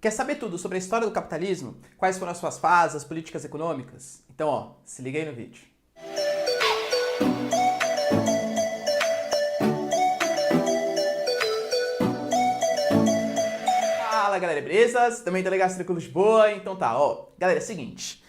Quer saber tudo sobre a história do capitalismo? Quais foram as suas fases, as políticas econômicas? Então, ó, se liga aí no vídeo. Fala, galera, beleza? Também tá legal, tranquilo de boa? Então tá, ó. Galera, é o seguinte.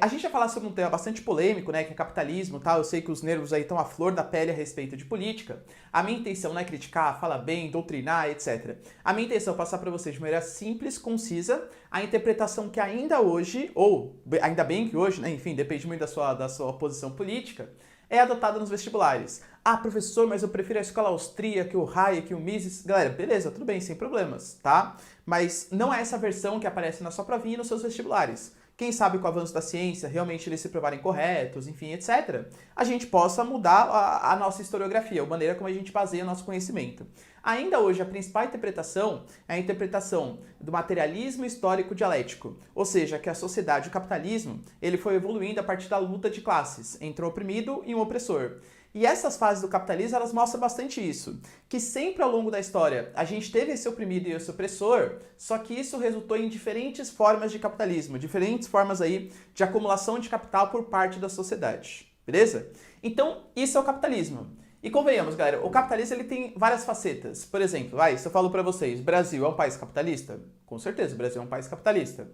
A gente vai falar sobre um tema bastante polêmico, né, que é capitalismo, tá? Eu sei que os nervos aí estão à flor da pele a respeito de política. A minha intenção não é criticar, falar bem, doutrinar, etc. A minha intenção é passar para vocês de maneira simples, concisa, a interpretação que ainda hoje, ou ainda bem que hoje, né, enfim, depende muito da sua posição política, é adotada nos vestibulares. Ah, professor, mas eu prefiro a escola austríaca, o Hayek, o Mises. Galera, beleza, tudo bem, sem problemas, tá? Mas não é essa versão que aparece na sua provinha e nos seus vestibulares. Quem sabe com o avanço da ciência, realmente eles se provarem corretos, enfim, etc., a gente possa mudar a nossa historiografia, a maneira como a gente baseia o nosso conhecimento. Ainda hoje, a principal interpretação é a interpretação do materialismo histórico dialético, ou seja, que a sociedade, o capitalismo, ele foi evoluindo a partir da luta de classes entre um oprimido e um opressor. E essas fases do capitalismo, elas mostram bastante isso, que sempre ao longo da história a gente teve esse oprimido e esse opressor, só que isso resultou em diferentes formas de capitalismo, diferentes formas aí de acumulação de capital por parte da sociedade, beleza? Então, isso é o capitalismo. E convenhamos, galera, o capitalismo ele tem várias facetas. Por exemplo, se eu falo pra vocês, Brasil é um país capitalista? Com certeza, o Brasil é um país capitalista.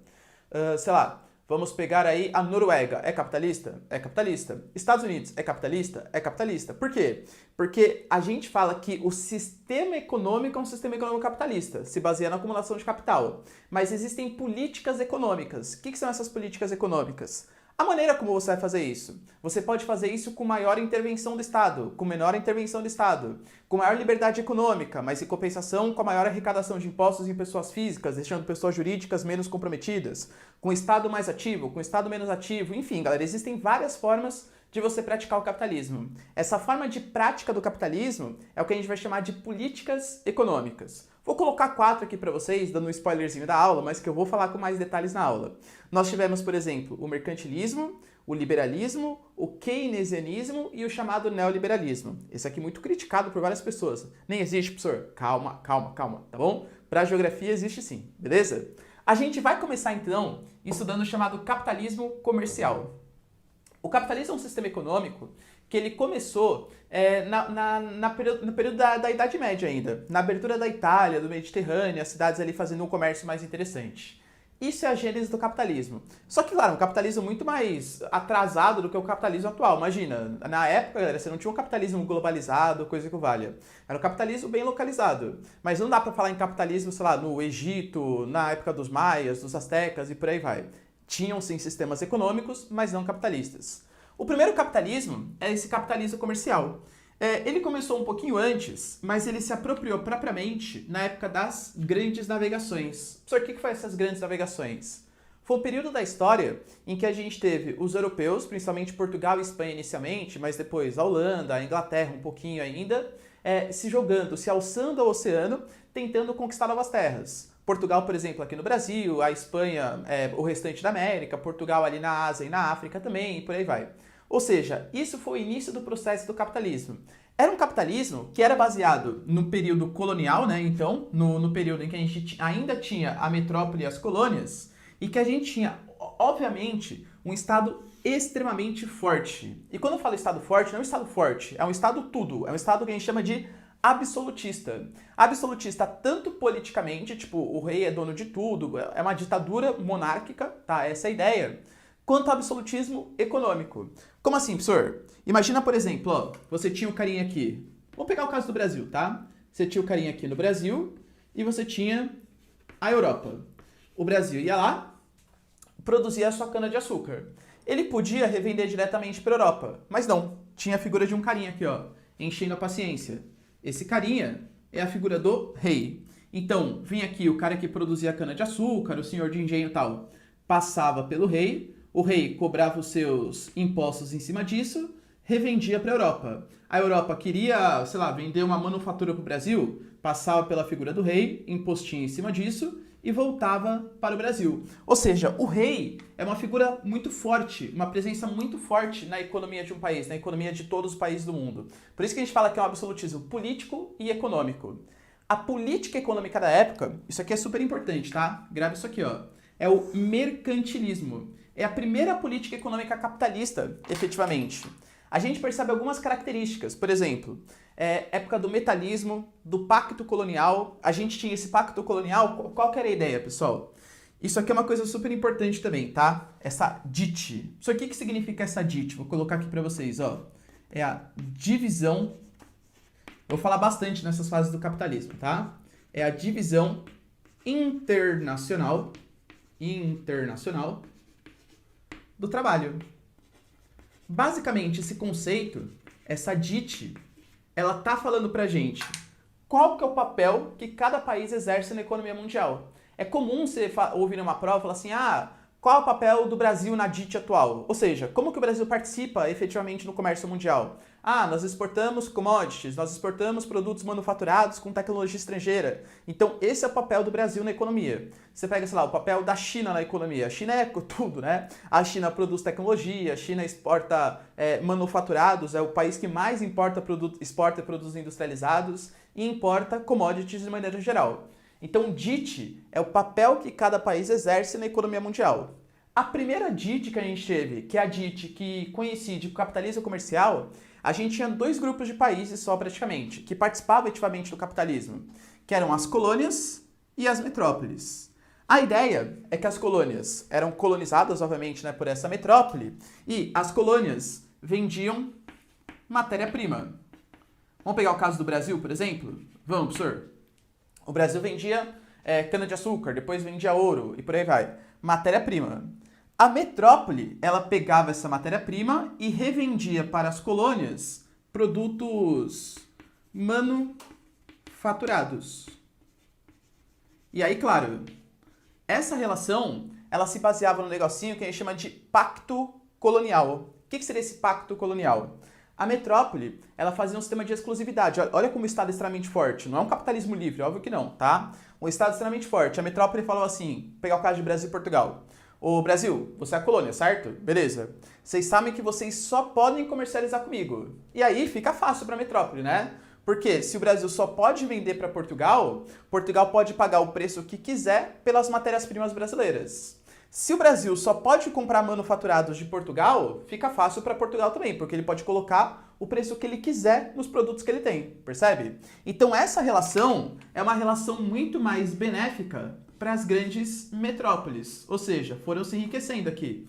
Sei lá, vamos pegar aí a Noruega. É capitalista? É capitalista. Estados Unidos é capitalista? É capitalista. Por quê? Porque a gente fala que o sistema econômico é um sistema econômico capitalista, se baseia na acumulação de capital. Mas existem políticas econômicas. O que são essas políticas econômicas? A maneira como você vai fazer isso. Você pode fazer isso com maior intervenção do Estado, com menor intervenção do Estado, com maior liberdade econômica, mas em compensação com a maior arrecadação de impostos em pessoas físicas, deixando pessoas jurídicas menos comprometidas, com o Estado mais ativo, com o Estado menos ativo, enfim, galera, existem várias formas de você praticar o capitalismo. Essa forma de prática do capitalismo é o que a gente vai chamar de políticas econômicas. Vou colocar 4 aqui para vocês, dando um spoilerzinho da aula, mas que eu vou falar com mais detalhes na aula. Nós tivemos, por exemplo, o mercantilismo, o liberalismo, o keynesianismo e o chamado neoliberalismo. Esse aqui muito criticado por várias pessoas. Nem existe, professor? Calma, calma, calma, tá bom? Para a geografia existe sim, beleza? A gente vai começar então estudando o chamado capitalismo comercial. O capitalismo é um sistema econômico que ele começou no período da Idade Média ainda, na abertura da Itália, do Mediterrâneo, as cidades ali fazendo um comércio mais interessante. Isso é a gênese do capitalismo. Só que, claro, um capitalismo muito mais atrasado do que o capitalismo atual. Imagina, na época, galera, você não tinha um capitalismo globalizado, coisa que valha. Era um capitalismo bem localizado. Mas não dá para falar em capitalismo, sei lá, no Egito, na época dos maias, dos astecas e por aí vai. Tinham sim sistemas econômicos, mas não capitalistas. O primeiro capitalismo é esse capitalismo comercial. Ele começou um pouquinho antes, mas ele se apropriou propriamente na época das grandes navegações. Professor, o que foi essas grandes navegações? Foi um período da história em que a gente teve os europeus, principalmente Portugal e Espanha inicialmente, mas depois a Holanda, a Inglaterra um pouquinho ainda, se jogando, se alçando ao oceano, tentando conquistar novas terras. Portugal, por exemplo, aqui no Brasil, a Espanha, o restante da América, Portugal ali na Ásia e na África também, e por aí vai. Ou seja, isso foi o início do processo do capitalismo. Era um capitalismo que era baseado no período colonial, né? Então, no período em que a gente ainda tinha a metrópole e as colônias, e que a gente tinha, obviamente, um Estado extremamente forte. E quando eu falo Estado forte, não é um Estado forte, é um Estado tudo, é um Estado que a gente chama de absolutista. Absolutista tanto politicamente, tipo, o rei é dono de tudo, é uma ditadura monárquica, tá? Essa é a ideia. Quanto ao absolutismo econômico. Como assim, professor? Imagina, por exemplo, ó, você tinha o carinha aqui. Vamos pegar o caso do Brasil, tá? Você tinha o carinha aqui no Brasil e você tinha a Europa. O Brasil ia lá, produzia a sua cana-de-açúcar. Ele podia revender diretamente para a Europa, mas não. Tinha a figura de um carinha aqui, ó, enchendo a paciência. Esse carinha é a figura do rei. Então, vinha aqui o cara que produzia a cana-de-açúcar, o senhor de engenho e tal, passava pelo rei, o rei cobrava os seus impostos em cima disso, revendia para a Europa. A Europa queria, sei lá, vender uma manufatura para o Brasil, passava pela figura do rei, impostinho em cima disso e voltava para o Brasil. Ou seja, o rei é uma figura muito forte, uma presença muito forte na economia de um país, na economia de todos os países do mundo. Por isso que a gente fala que é um absolutismo político e econômico. A política econômica da época, isso aqui é super importante, tá? Grava isso aqui, ó. É o mercantilismo. É a primeira política econômica capitalista, efetivamente. A gente percebe algumas características. Por exemplo, época do metalismo, do pacto colonial. A gente tinha esse pacto colonial. Qual que era a ideia, pessoal? Isso aqui é uma coisa super importante também, tá? Essa DIT. Isso aqui que significa essa DIT? Vou colocar aqui para vocês, ó. É a divisão. Eu vou falar bastante nessas fases do capitalismo, tá? É a divisão internacional do trabalho. Basicamente, esse conceito, essa DIT, ela tá falando pra gente qual que é o papel que cada país exerce na economia mundial. É comum você ouvir numa prova e falar assim, qual é o papel do Brasil na DIT atual? Ou seja, como que o Brasil participa efetivamente no comércio mundial? Nós exportamos commodities, nós exportamos produtos manufaturados com tecnologia estrangeira. Então, esse é o papel do Brasil na economia. Você pega, sei lá, o papel da China na economia. A China é tudo, né? A China produz tecnologia, a China exporta manufaturados, é o país que mais exporta produtos industrializados e importa commodities de maneira geral. Então, DIT é o papel que cada país exerce na economia mundial. A primeira DIT que a gente teve, que é a DIT que coincide com o capitalismo comercial, a gente tinha 2 grupos de países só praticamente, que participavam ativamente do capitalismo, que eram as colônias e as metrópoles. A ideia é que as colônias eram colonizadas, obviamente, né, por essa metrópole, e as colônias vendiam matéria-prima. Vamos pegar o caso do Brasil, por exemplo? Vamos, professor? O Brasil vendia cana-de-açúcar, depois vendia ouro e por aí vai. Matéria-prima. A metrópole, ela pegava essa matéria-prima e revendia para as colônias produtos manufaturados. E aí, claro, essa relação, ela se baseava no negocinho que a gente chama de pacto colonial. O que seria esse pacto colonial? A metrópole, ela fazia um sistema de exclusividade. Olha como o Estado é extremamente forte. Não é um capitalismo livre, óbvio que não, tá? Um Estado extremamente forte. A metrópole falou assim, pegar o caso de Brasil e Portugal. Ô Brasil, você é a colônia, certo? Beleza. Vocês sabem que vocês só podem comercializar comigo. E aí fica fácil para a metrópole, né? Porque se o Brasil só pode vender para Portugal, Portugal pode pagar o preço que quiser pelas matérias-primas brasileiras. Se o Brasil só pode comprar manufaturados de Portugal, fica fácil para Portugal também, porque ele pode colocar o preço que ele quiser nos produtos que ele tem, percebe? Então essa relação é uma relação muito mais benéfica para as grandes metrópoles, ou seja, foram se enriquecendo aqui.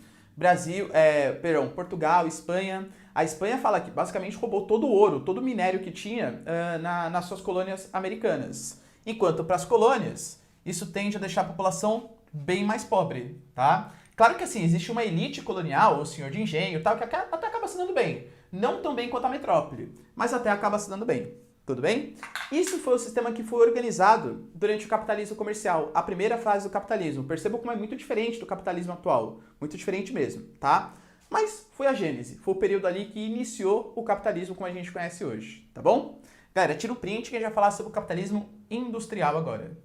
Portugal, Espanha. A Espanha fala que basicamente roubou todo o ouro, todo o minério que tinha nas suas colônias americanas. Enquanto para as colônias, isso tende a deixar a população bem mais pobre, tá? Claro que assim, existe uma elite colonial, o senhor de engenho e tal, que até acaba se dando bem. Não tão bem quanto a metrópole, mas até acaba se dando bem. Tudo bem? Isso foi o sistema que foi organizado durante o capitalismo comercial, a primeira fase do capitalismo. Percebam como é muito diferente do capitalismo atual. Muito diferente mesmo, tá? Mas foi a gênese, foi o período ali que iniciou o capitalismo como a gente conhece hoje, tá bom? Galera, tira o print que a gente vai falar sobre o capitalismo industrial agora.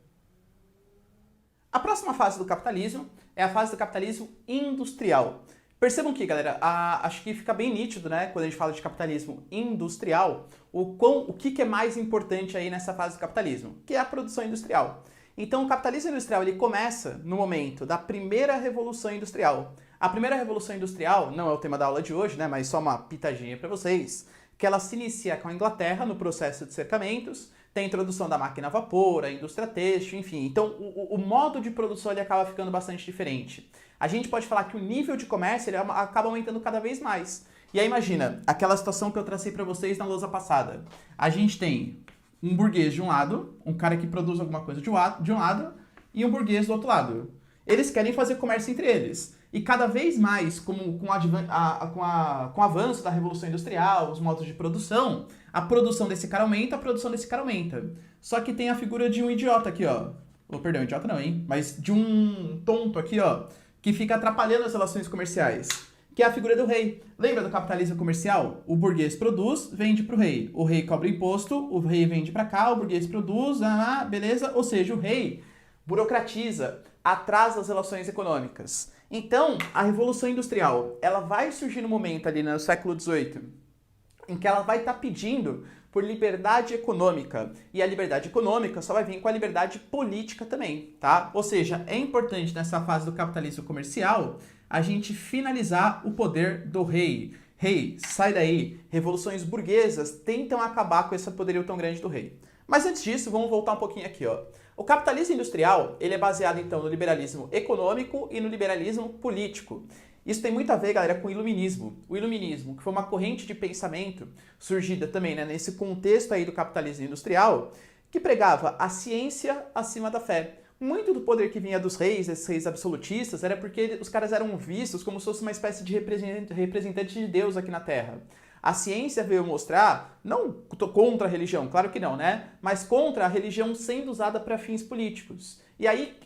A próxima fase do capitalismo é a fase do capitalismo industrial. Percebam que, galera, acho que fica bem nítido, né, quando a gente fala de capitalismo industrial, o que é mais importante aí nessa fase do capitalismo, que é a produção industrial. Então, o capitalismo industrial ele começa no momento da primeira revolução industrial. A primeira revolução industrial não é o tema da aula de hoje, né, mas só uma pitadinha para vocês, que ela se inicia com a Inglaterra no processo de cercamentos, tem a introdução da máquina a vapor, a indústria têxtil, enfim. Então, o modo de produção ele acaba ficando bastante diferente. A gente pode falar que o nível de comércio ele acaba aumentando cada vez mais. E aí imagina, aquela situação que eu tracei para vocês na lousa passada. A gente tem um burguês de um lado, um cara que produz alguma coisa de um lado, e um burguês do outro lado. Eles querem fazer comércio entre eles. E cada vez mais, com o avanço da Revolução Industrial, os modos de produção, a produção desse cara aumenta, a produção desse cara aumenta. Só que tem a figura de um idiota aqui, ó. Perdão, idiota não, hein? Mas de um tonto aqui, ó, que fica atrapalhando as relações comerciais, que é a figura do rei. Lembra do capitalismo comercial? O burguês produz, vende para o rei. O rei cobra imposto, o rei vende para cá, o burguês produz, beleza? Ou seja, o rei burocratiza, atrasa as relações econômicas. Então, a Revolução Industrial, ela vai surgir no momento ali no século XVIII, em que ela vai estar pedindo por liberdade econômica. E a liberdade econômica só vai vir com a liberdade política também, tá? Ou seja, é importante nessa fase do capitalismo comercial a gente finalizar o poder do rei. Rei, sai daí. Revoluções burguesas tentam acabar com esse poderio tão grande do rei. Mas antes disso, vamos voltar um pouquinho aqui, ó. O capitalismo industrial, ele é baseado então no liberalismo econômico e no liberalismo político. Isso tem muito a ver, galera, com o iluminismo. O iluminismo, que foi uma corrente de pensamento surgida também, né, nesse contexto aí do capitalismo industrial, que pregava a ciência acima da fé. Muito do poder que vinha dos reis, esses reis absolutistas, era porque os caras eram vistos como se fosse uma espécie de representante de Deus aqui na Terra. A ciência veio mostrar, não contra a religião, claro que não, né? Mas contra a religião sendo usada para fins políticos. E aí,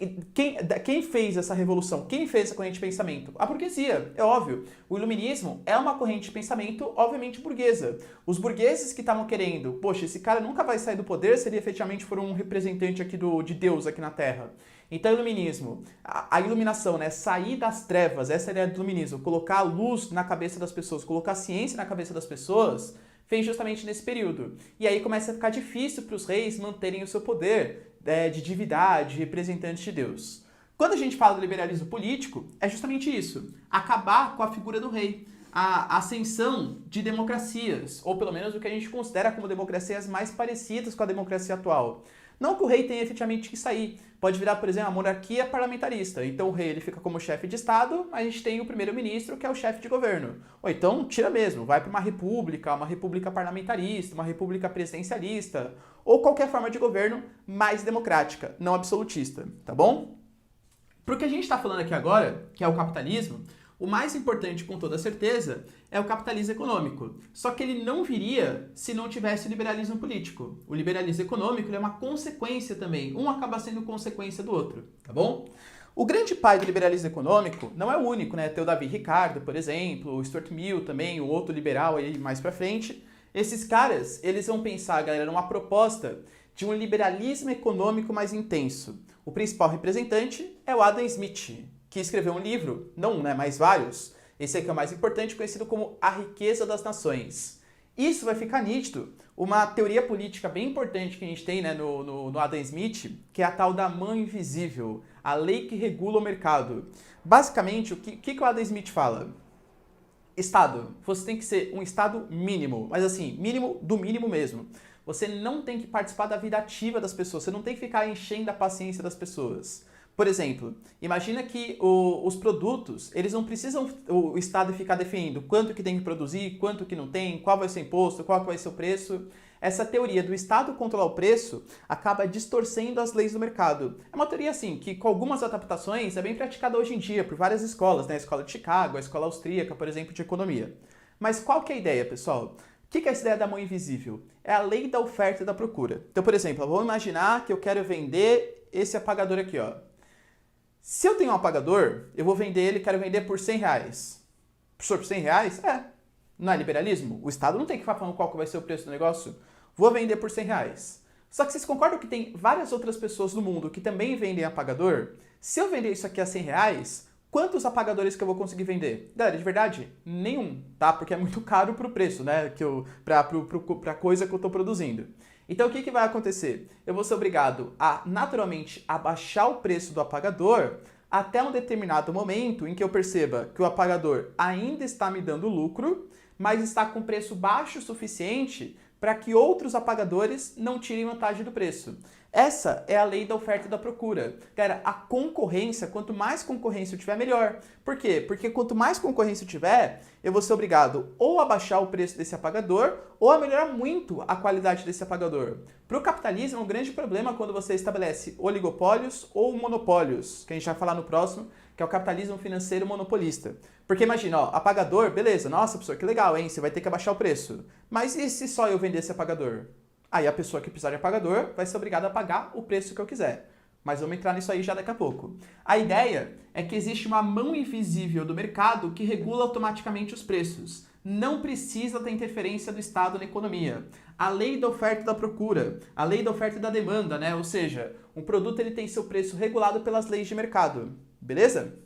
quem fez essa revolução? Quem fez essa corrente de pensamento? A burguesia, é óbvio. O iluminismo é uma corrente de pensamento, obviamente, burguesa. Os burgueses que estavam querendo, poxa, esse cara nunca vai sair do poder se ele efetivamente for um representante aqui de Deus aqui na Terra. Então, o iluminismo, a iluminação, né? Sair das trevas, essa é a ideia do iluminismo, colocar a luz na cabeça das pessoas, colocar a ciência na cabeça das pessoas, fez justamente nesse período. E aí começa a ficar difícil para os reis manterem o seu poder de divindade, representantes de Deus. Quando a gente fala do liberalismo político, é justamente isso, acabar com a figura do rei, a ascensão de democracias, ou pelo menos o que a gente considera como democracias mais parecidas com a democracia atual. Não que o rei tenha efetivamente que sair. Pode virar, por exemplo, a monarquia parlamentarista. Então o rei ele fica como chefe de Estado, mas a gente tem o primeiro-ministro, que é o chefe de governo. Ou então tira mesmo, vai para uma república parlamentarista, uma república presidencialista, ou qualquer forma de governo mais democrática, não absolutista, tá bom? Para o que a gente está falando aqui agora, que é o capitalismo, o mais importante, com toda certeza, é o capitalismo econômico. Só que ele não viria se não tivesse o liberalismo político. O liberalismo econômico ele é uma consequência também. Um acaba sendo consequência do outro, tá bom? O grande pai do liberalismo econômico não é o único, né? Tem o Davi Ricardo, por exemplo, o Stuart Mill também, o outro liberal aí mais pra frente. Esses caras, eles vão pensar, galera, numa proposta de um liberalismo econômico mais intenso. O principal representante é o Adam Smith, que escreveu um livro, não um, né, mas vários, esse aqui é o mais importante, conhecido como A Riqueza das Nações. Isso vai ficar nítido, uma teoria política bem importante que a gente tem, né, no Adam Smith, que é a tal da mão invisível, a lei que regula o mercado. Basicamente, o que o Adam Smith fala? Estado, você tem que ser um Estado mínimo, mas assim, mínimo do mínimo mesmo. Você não tem que participar da vida ativa das pessoas, você não tem que ficar enchendo a paciência das pessoas. Por exemplo, imagina que os produtos, eles não precisam o Estado ficar definindo quanto que tem que produzir, quanto que não tem, qual vai ser o imposto, qual vai ser o preço. Essa teoria do Estado controlar o preço acaba distorcendo as leis do mercado. É uma teoria, assim, que com algumas adaptações é bem praticada hoje em dia por várias escolas, né? A escola de Chicago, a escola austríaca, por exemplo, de economia. Mas qual que é a ideia, pessoal? O que é essa ideia da mão invisível? É a lei da oferta e da procura. Então, por exemplo, vamos imaginar que eu quero vender esse apagador aqui, ó. Se eu tenho um apagador, eu vou vender ele, quero vender por R$100. Professor, por R$100? É. Não é liberalismo? O Estado não tem que ficar falando qual que vai ser o preço do negócio. Vou vender por R$100. Só que vocês concordam que tem várias outras pessoas no mundo que também vendem apagador? Se eu vender isso aqui a R$100, quantos apagadores que eu vou conseguir vender? Galera, de verdade, nenhum, tá? Porque é muito caro pro preço, né? Pra coisa que eu tô produzindo. Então, o que vai acontecer? Eu vou ser obrigado a, naturalmente, abaixar o preço do apagador até um determinado momento em que eu perceba que o apagador ainda está me dando lucro, mas está com preço baixo o suficiente para que outros apagadores não tirem vantagem do preço. Essa é a lei da oferta e da procura. Cara, a concorrência, quanto mais concorrência eu tiver, melhor. Por quê? Porque quanto mais concorrência eu tiver, eu vou ser obrigado ou a baixar o preço desse apagador ou a melhorar muito a qualidade desse apagador. Para o capitalismo, é um grande problema quando você estabelece oligopólios ou monopólios, que a gente vai falar no próximo, que é o capitalismo financeiro monopolista. Porque imagina, ó, apagador, beleza, nossa, professor, que legal, hein? Você vai ter que abaixar o preço. Mas e se só eu vender esse apagador? Aí a pessoa que precisar de apagador vai ser obrigada a pagar o preço que eu quiser. Mas vamos entrar nisso aí já daqui a pouco. A ideia é que existe uma mão invisível do mercado que regula automaticamente os preços. Não precisa da interferência do Estado na economia. A lei da oferta e da procura, a lei da oferta e da demanda, né? Ou seja, um produto ele tem seu preço regulado pelas leis de mercado. Beleza?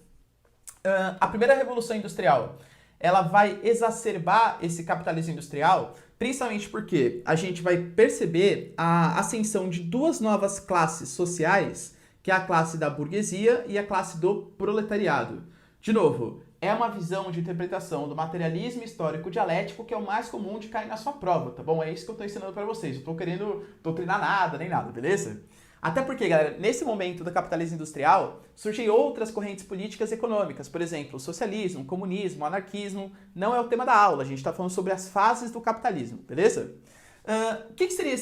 A primeira revolução industrial, ela vai exacerbar esse capitalismo industrial Principalmente porque a gente vai perceber a ascensão de duas novas classes sociais, que é a classe da burguesia e a classe do proletariado. De novo, é uma visão de interpretação do materialismo histórico dialético que é o mais comum de cair na sua prova, tá bom? É isso que eu estou ensinando para vocês. Eu estou querendo doutrinar nada, nem nada, beleza? Até porque, galera, nesse momento do capitalismo industrial, surgem outras correntes políticas e econômicas, por exemplo, o socialismo, o comunismo, o anarquismo. Não é o tema da aula, a gente está falando sobre as fases do capitalismo, beleza? O que seria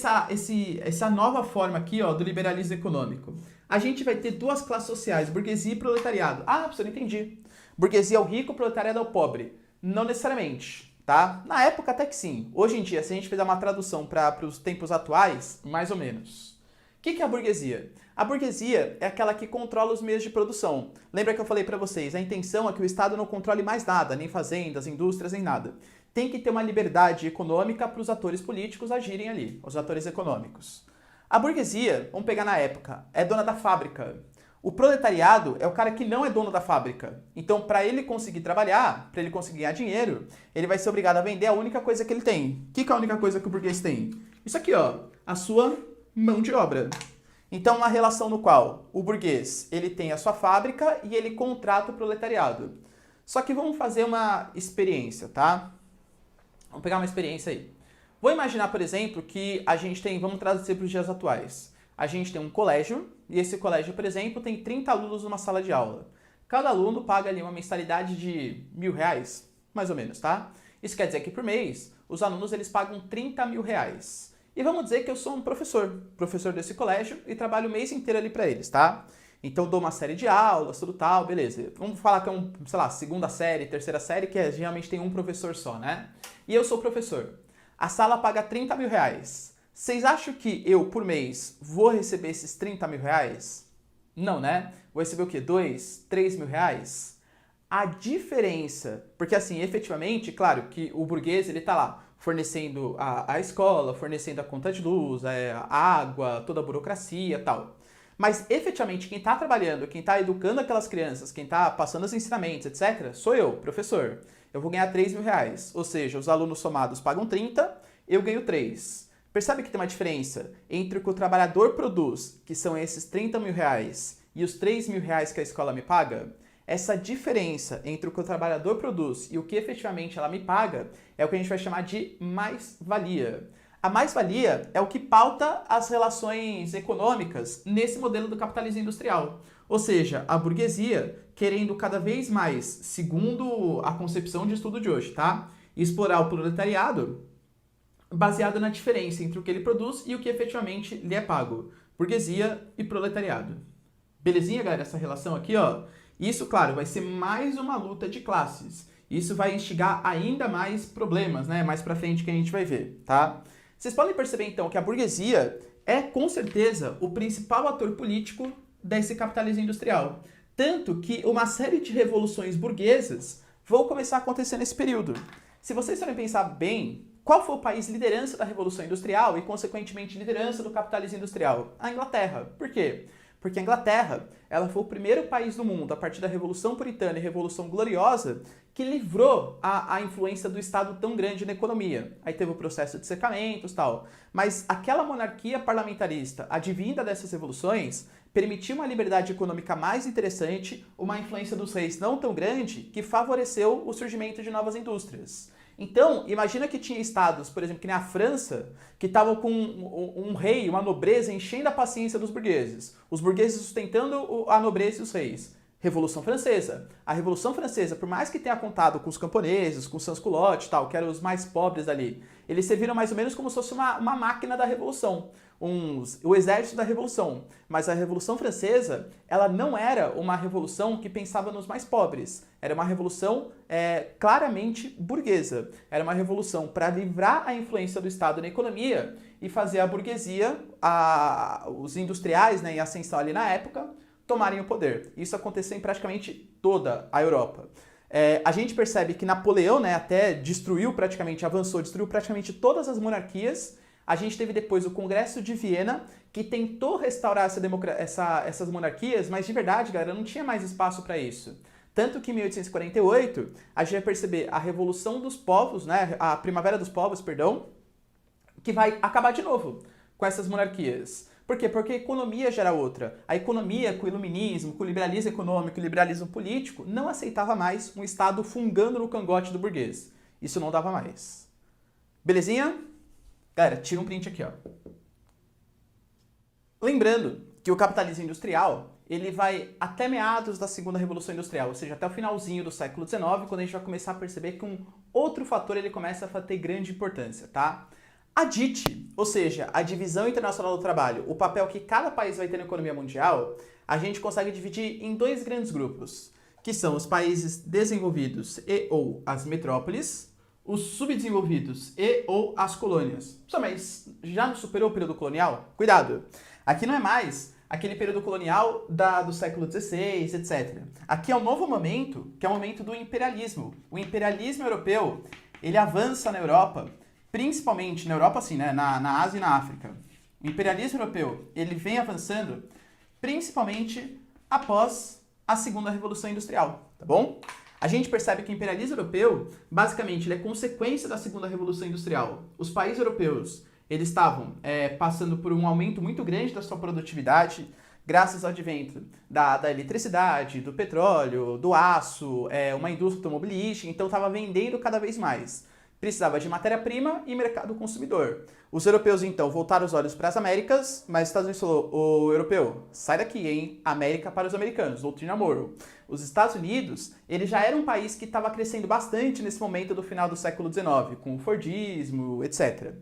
essa nova forma aqui, ó, do liberalismo econômico? A gente vai ter duas classes sociais, burguesia e proletariado. Ah, professor, não entendi. Burguesia é o rico, proletariado é o pobre. Não necessariamente, tá? Na época até que sim. Hoje em dia, se a gente fizer uma tradução para os tempos atuais, mais ou menos. O que é a burguesia? A burguesia é aquela que controla os meios de produção. Lembra que eu falei para vocês, a intenção é que o Estado não controle mais nada, nem fazendas, indústrias, nem nada. Tem que ter uma liberdade econômica para os atores políticos agirem ali, os atores econômicos. A burguesia, vamos pegar na época, é dona da fábrica. O proletariado é o cara que não é dono da fábrica. Então, para ele conseguir trabalhar, para ele conseguir ganhar dinheiro, ele vai ser obrigado a vender a única coisa que ele tem. O que é a única coisa que o burguês tem? Isso aqui, ó, a sua mão de obra. Então, uma relação no qual o burguês ele tem a sua fábrica e ele contrata o proletariado. Só que vamos fazer uma experiência, tá? Vamos pegar uma experiência aí. Vou imaginar, por exemplo, que a gente tem, vamos traduzir para os dias atuais. A gente tem um colégio, e esse colégio, por exemplo, tem 30 alunos numa sala de aula. Cada aluno paga ali uma mensalidade de R$1.000, mais ou menos, tá? Isso quer dizer que por mês, os alunos eles pagam R$30.000. E vamos dizer que eu sou um professor desse colégio, e trabalho o mês inteiro ali para eles, tá? Então dou uma série de aulas, tudo tal, beleza. Vamos falar que é sei lá, segunda série, terceira série, que geralmente tem um professor só, né? E eu sou professor. A sala paga R$30.000. Vocês acham que eu, por mês, vou receber esses R$30.000? Não, né? Vou receber o quê? R$2.000, R$3.000? A diferença, porque assim, efetivamente, claro que o burguês, ele tá lá, fornecendo a escola, fornecendo a conta de luz, a água, toda a burocracia e tal. Mas, efetivamente, quem está trabalhando, quem está educando aquelas crianças, quem está passando os ensinamentos, etc., sou eu, professor. Eu vou ganhar R$3.000. Ou seja, os alunos somados pagam 30, eu ganho 3. Percebe que tem uma diferença entre o que o trabalhador produz, que são esses R$30.000, e os R$3.000 que a escola me paga? Essa diferença entre o que o trabalhador produz e o que efetivamente ela me paga é o que a gente vai chamar de mais-valia. A mais-valia é o que pauta as relações econômicas nesse modelo do capitalismo industrial. Ou seja, a burguesia querendo cada vez mais, segundo a concepção de estudo de hoje, tá? Explorar o proletariado baseado na diferença entre o que ele produz e o que efetivamente lhe é pago. Burguesia e proletariado. Belezinha, galera? Essa relação aqui, ó. Isso, claro, vai ser mais uma luta de classes. Isso vai instigar ainda mais problemas, né? Mais pra frente que a gente vai ver, tá? Vocês podem perceber, então, que a burguesia é, com certeza, o principal ator político desse capitalismo industrial. Tanto que uma série de revoluções burguesas vão começar a acontecer nesse período. Se vocês forem pensar bem, qual foi o país liderança da Revolução Industrial e, consequentemente, liderança do capitalismo industrial? A Inglaterra. Por quê? Porque a Inglaterra, ela foi o primeiro país do mundo, a partir da Revolução Puritana e Revolução Gloriosa, que livrou a influência do Estado tão grande na economia. Aí teve o processo de secamentos e tal. Mas aquela monarquia parlamentarista, advinda dessas revoluções, permitiu uma liberdade econômica mais interessante, uma influência dos reis não tão grande, que favoreceu o surgimento de novas indústrias. Então, imagina que tinha estados, por exemplo, que nem a França, que estavam com um rei, uma nobreza enchendo a paciência dos burgueses. Os burgueses sustentando a nobreza e os reis. Revolução Francesa. A Revolução Francesa, por mais que tenha contado com os camponeses, com os sans-culottes e tal, que eram os mais pobres ali, eles serviram mais ou menos como se fosse uma máquina da Revolução. O exército da Revolução. Mas a Revolução Francesa, ela não era uma revolução que pensava nos mais pobres. Era uma revolução claramente burguesa. Era uma revolução para livrar a influência do Estado na economia e fazer a burguesia, os industriais, né, em ascensão ali na época, tomarem o poder. Isso aconteceu em praticamente toda a Europa. A gente percebe que Napoleão, né, até destruiu praticamente todas as monarquias. A gente teve depois o Congresso de Viena, que tentou restaurar essas monarquias, mas de verdade, galera, não tinha mais espaço para isso. Tanto que em 1848, a gente vai perceber a Revolução dos Povos, né, a Primavera dos Povos, perdão, que vai acabar de novo com essas monarquias. Por quê? Porque a economia já era outra. A economia, com o iluminismo, com o liberalismo econômico, o liberalismo político, não aceitava mais um Estado fungando no cangote do burguês. Isso não dava mais. Belezinha? Galera, tira um print aqui, ó. Lembrando que o capitalismo industrial, ele vai até meados da segunda revolução industrial, ou seja, até o finalzinho do século XIX, quando a gente vai começar a perceber que um outro fator ele começa a ter grande importância, tá? A DIT, ou seja, a Divisão Internacional do Trabalho, o papel que cada país vai ter na economia mundial, a gente consegue dividir em dois grandes grupos, que são os países desenvolvidos e ou as metrópoles, os subdesenvolvidos e ou as colônias. Mas já não superou o período colonial? Cuidado! Aqui não é mais aquele período colonial do século XVI, etc. Aqui é um novo momento, que é o momento do imperialismo. O imperialismo europeu, ele avança na Europa, principalmente na Europa, assim, né, na Ásia e na África. O imperialismo europeu, ele vem avançando principalmente após a segunda revolução industrial, tá bom? A gente percebe que o imperialismo europeu, basicamente, ele é consequência da segunda revolução industrial. Os países europeus, eles estavam passando por um aumento muito grande da sua produtividade, graças ao advento da eletricidade, do petróleo, do aço, uma indústria automobilística, então estava vendendo cada vez mais. Precisava de matéria-prima e mercado consumidor. Os europeus, então, voltaram os olhos para as Américas, mas os Estados Unidos falou, ô europeu, sai daqui, hein? América para os americanos, doutrina Monroe. Os Estados Unidos, ele já era um país que estava crescendo bastante nesse momento do final do século XIX, com o Fordismo, etc.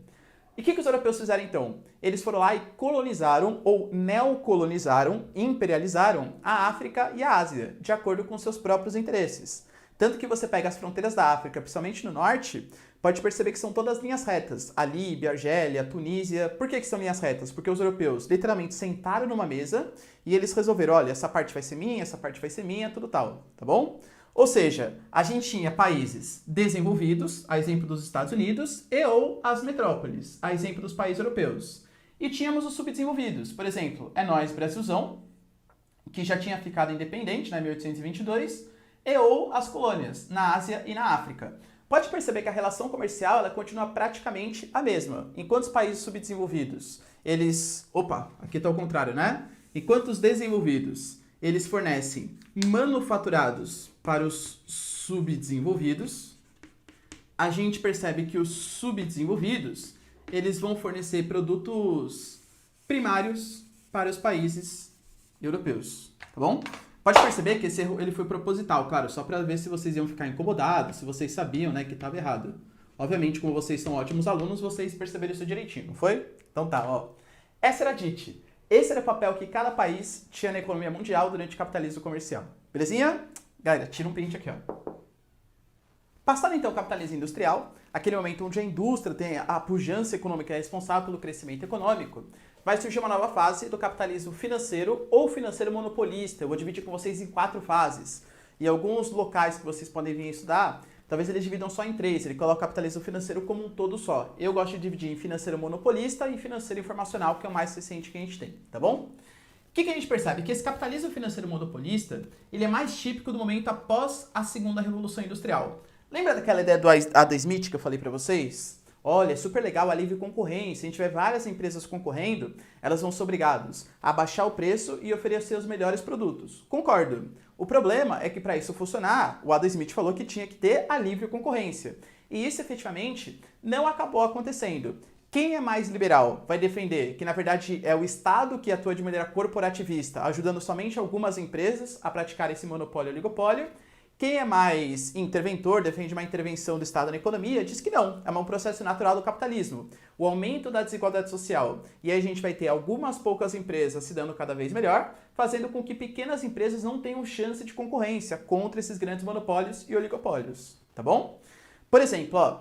E o que os europeus fizeram, então? Eles foram lá e colonizaram, ou neocolonizaram, imperializaram a África e a Ásia, de acordo com seus próprios interesses. Tanto que você pega as fronteiras da África, principalmente no norte, pode perceber que são todas linhas retas. A Líbia, a Argélia, a Tunísia. Por que são linhas retas? Porque os europeus literalmente sentaram numa mesa e eles resolveram, olha, essa parte vai ser minha, essa parte vai ser minha, tudo tal, tá bom? Ou seja, a gente tinha países desenvolvidos, a exemplo dos Estados Unidos, e ou as metrópoles, a exemplo dos países europeus. E tínhamos os subdesenvolvidos, por exemplo, é nós, Brasilzão, que já tinha ficado independente, né, em 1822, e ou as colônias, na Ásia e na África. Pode perceber que a relação comercial ela continua praticamente a mesma. Enquanto os países subdesenvolvidos, eles... Opa, aqui está ao contrário, né? Enquanto os desenvolvidos, eles fornecem manufaturados para os subdesenvolvidos, a gente percebe que os subdesenvolvidos, eles vão fornecer produtos primários para os países europeus, tá bom? Pode perceber que esse erro ele foi proposital, claro, só para ver se vocês iam ficar incomodados, se vocês sabiam, né, que estava errado. Obviamente, como vocês são ótimos alunos, vocês perceberam isso direitinho, não foi? Então tá, ó. Essa era a DIT. Esse era o papel que cada país tinha na economia mundial durante o capitalismo comercial. Belezinha? Galera, tira um print aqui, ó. Passado então o capitalismo industrial, aquele momento onde a indústria tem a pujança econômica responsável pelo crescimento econômico, vai surgir uma nova fase do capitalismo financeiro ou financeiro monopolista. Eu vou dividir com vocês em 4 fases. E alguns locais que vocês podem vir estudar, talvez eles dividam só em 3. Ele coloca o capitalismo financeiro como um todo só. Eu gosto de dividir em financeiro monopolista e financeiro informacional, que é o mais recente que a gente tem, tá bom? O que a gente percebe? Que esse capitalismo financeiro monopolista, ele é mais típico do momento após a segunda revolução industrial. Lembra daquela ideia do Adam Smith que eu falei para vocês? Olha, é super legal a livre concorrência. Se a gente tiver várias empresas concorrendo, elas vão ser obrigadas a baixar o preço e oferecer os melhores produtos. Concordo. O problema é que para isso funcionar, o Adam Smith falou que tinha que ter a livre concorrência. E isso efetivamente não acabou acontecendo. Quem é mais liberal vai defender que, na verdade, é o Estado que atua de maneira corporativista, ajudando somente algumas empresas a praticar esse monopólio e oligopólio. Quem é mais interventor, defende uma intervenção do Estado na economia, diz que não, é um processo natural do capitalismo. O aumento da desigualdade social. E aí a gente vai ter algumas poucas empresas se dando cada vez melhor, fazendo com que pequenas empresas não tenham chance de concorrência contra esses grandes monopólios e oligopólios, tá bom? Por exemplo, ó,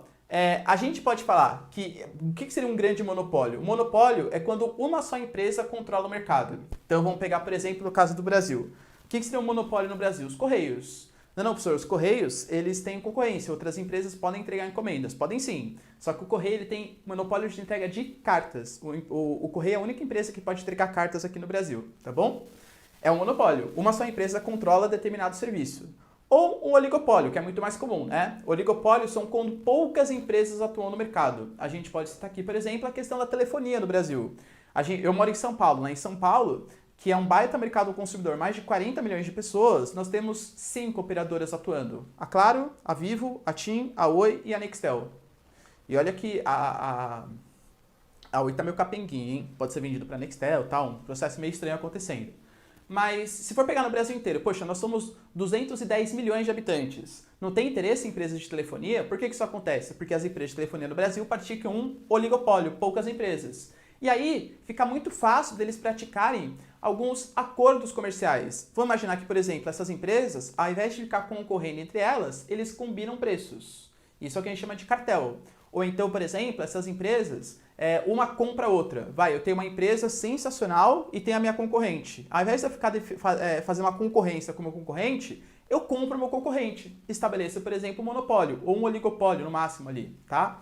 a gente pode falar que o que seria um grande monopólio? O monopólio é quando uma só empresa controla o mercado. Então vamos pegar, por exemplo, no caso do Brasil. O que seria um monopólio no Brasil? Os Correios. Não, professor, os Correios, eles têm concorrência, outras empresas podem entregar encomendas, podem sim, só que o Correio ele tem monopólio de entrega de cartas, o Correio é a única empresa que pode entregar cartas aqui no Brasil, tá bom? É um monopólio, uma só empresa controla determinado serviço. Ou um oligopólio, que é muito mais comum, né? Oligopólios são quando poucas empresas atuam no mercado. A gente pode citar aqui, por exemplo, a questão da telefonia no Brasil. Eu moro em São Paulo, né? Em São Paulo, que é um baita mercado consumidor, mais de 40 milhões de pessoas, nós temos 5 operadoras atuando. A Claro, a Vivo, a TIM, a Oi e a Nextel. E olha que a Oi tá meio capenguinha, hein? Pode ser vendido para a Nextel, tal, um processo meio estranho acontecendo. Mas se for pegar no Brasil inteiro, poxa, nós somos 210 milhões de habitantes. Não tem interesse em empresas de telefonia? Por que isso acontece? Porque as empresas de telefonia no Brasil praticam um oligopólio, poucas empresas. E aí fica muito fácil deles praticarem alguns acordos comerciais. Vamos imaginar que, por exemplo, essas empresas, ao invés de ficar concorrendo entre elas, eles combinam preços. Isso é o que a gente chama de cartel. Ou então, por exemplo, essas empresas, uma compra a outra. Eu tenho uma empresa sensacional e tenho a minha concorrente. Ao invés de eu ficar fazer uma concorrência com o meu concorrente, eu compro o meu concorrente. Estabeleço, por exemplo, um monopólio ou um oligopólio no máximo ali, tá?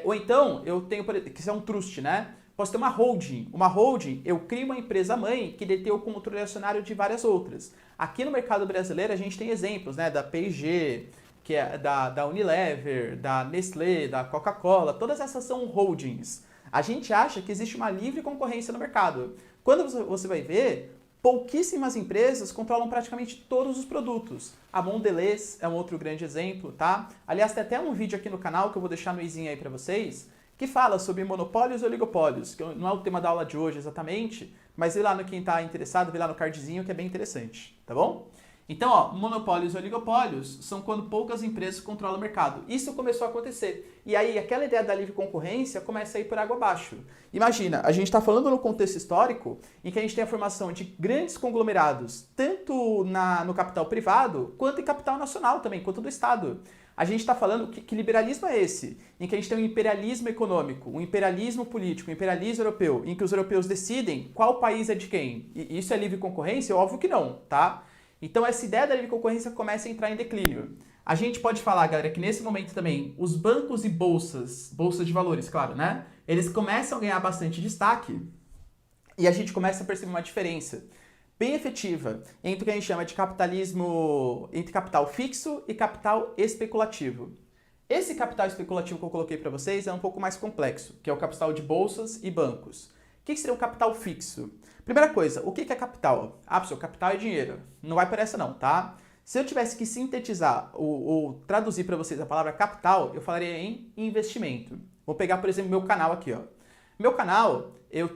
Ou então, eu tenho, que isso é um trust, né? Posso ter uma holding. Uma holding, eu crio uma empresa-mãe que detém o controle acionário de várias outras. Aqui no mercado brasileiro, a gente tem exemplos, né? Da P&G, que é da Unilever, da Nestlé, da Coca-Cola, todas essas são holdings. A gente acha que existe uma livre concorrência no mercado. Quando você vai ver, pouquíssimas empresas controlam praticamente todos os produtos. A Mondelez é um outro grande exemplo, tá? Aliás, tem até um vídeo aqui no canal que eu vou deixar no izinho aí para vocês, que fala sobre monopólios e oligopólios, que não é o tema da aula de hoje exatamente, mas vê lá no quem está interessado, vê lá no cardzinho que é bem interessante, tá bom? Então, monopólios e oligopólios são quando poucas empresas controlam o mercado. Isso começou a acontecer. E aí, aquela ideia da livre concorrência começa a ir por água abaixo. Imagina, a gente está falando no contexto histórico em que a gente tem a formação de grandes conglomerados, tanto no capital privado, quanto em capital nacional também, quanto do Estado. A gente está falando que liberalismo é esse? Em que a gente tem um imperialismo econômico, um imperialismo político, um imperialismo europeu, em que os europeus decidem qual país é de quem. E isso é livre concorrência? Óbvio que não, tá? Então essa ideia da livre concorrência começa a entrar em declínio. A gente pode falar, galera, que nesse momento também os bancos e bolsas de valores, claro, né? Eles começam a ganhar bastante destaque e a gente começa a perceber uma diferença bem efetiva entre o que a gente chama de capitalismo, entre capital fixo e capital especulativo. Esse capital especulativo que eu coloquei para vocês é um pouco mais complexo, que é o capital de bolsas e bancos. O que seria o capital fixo? Primeira coisa, o que é capital? Pessoal, capital é dinheiro. Não vai por essa não, tá? Se eu tivesse que sintetizar ou traduzir para vocês a palavra capital, eu falaria em investimento. Vou pegar, por exemplo, meu canal aqui, ó. Meu canal,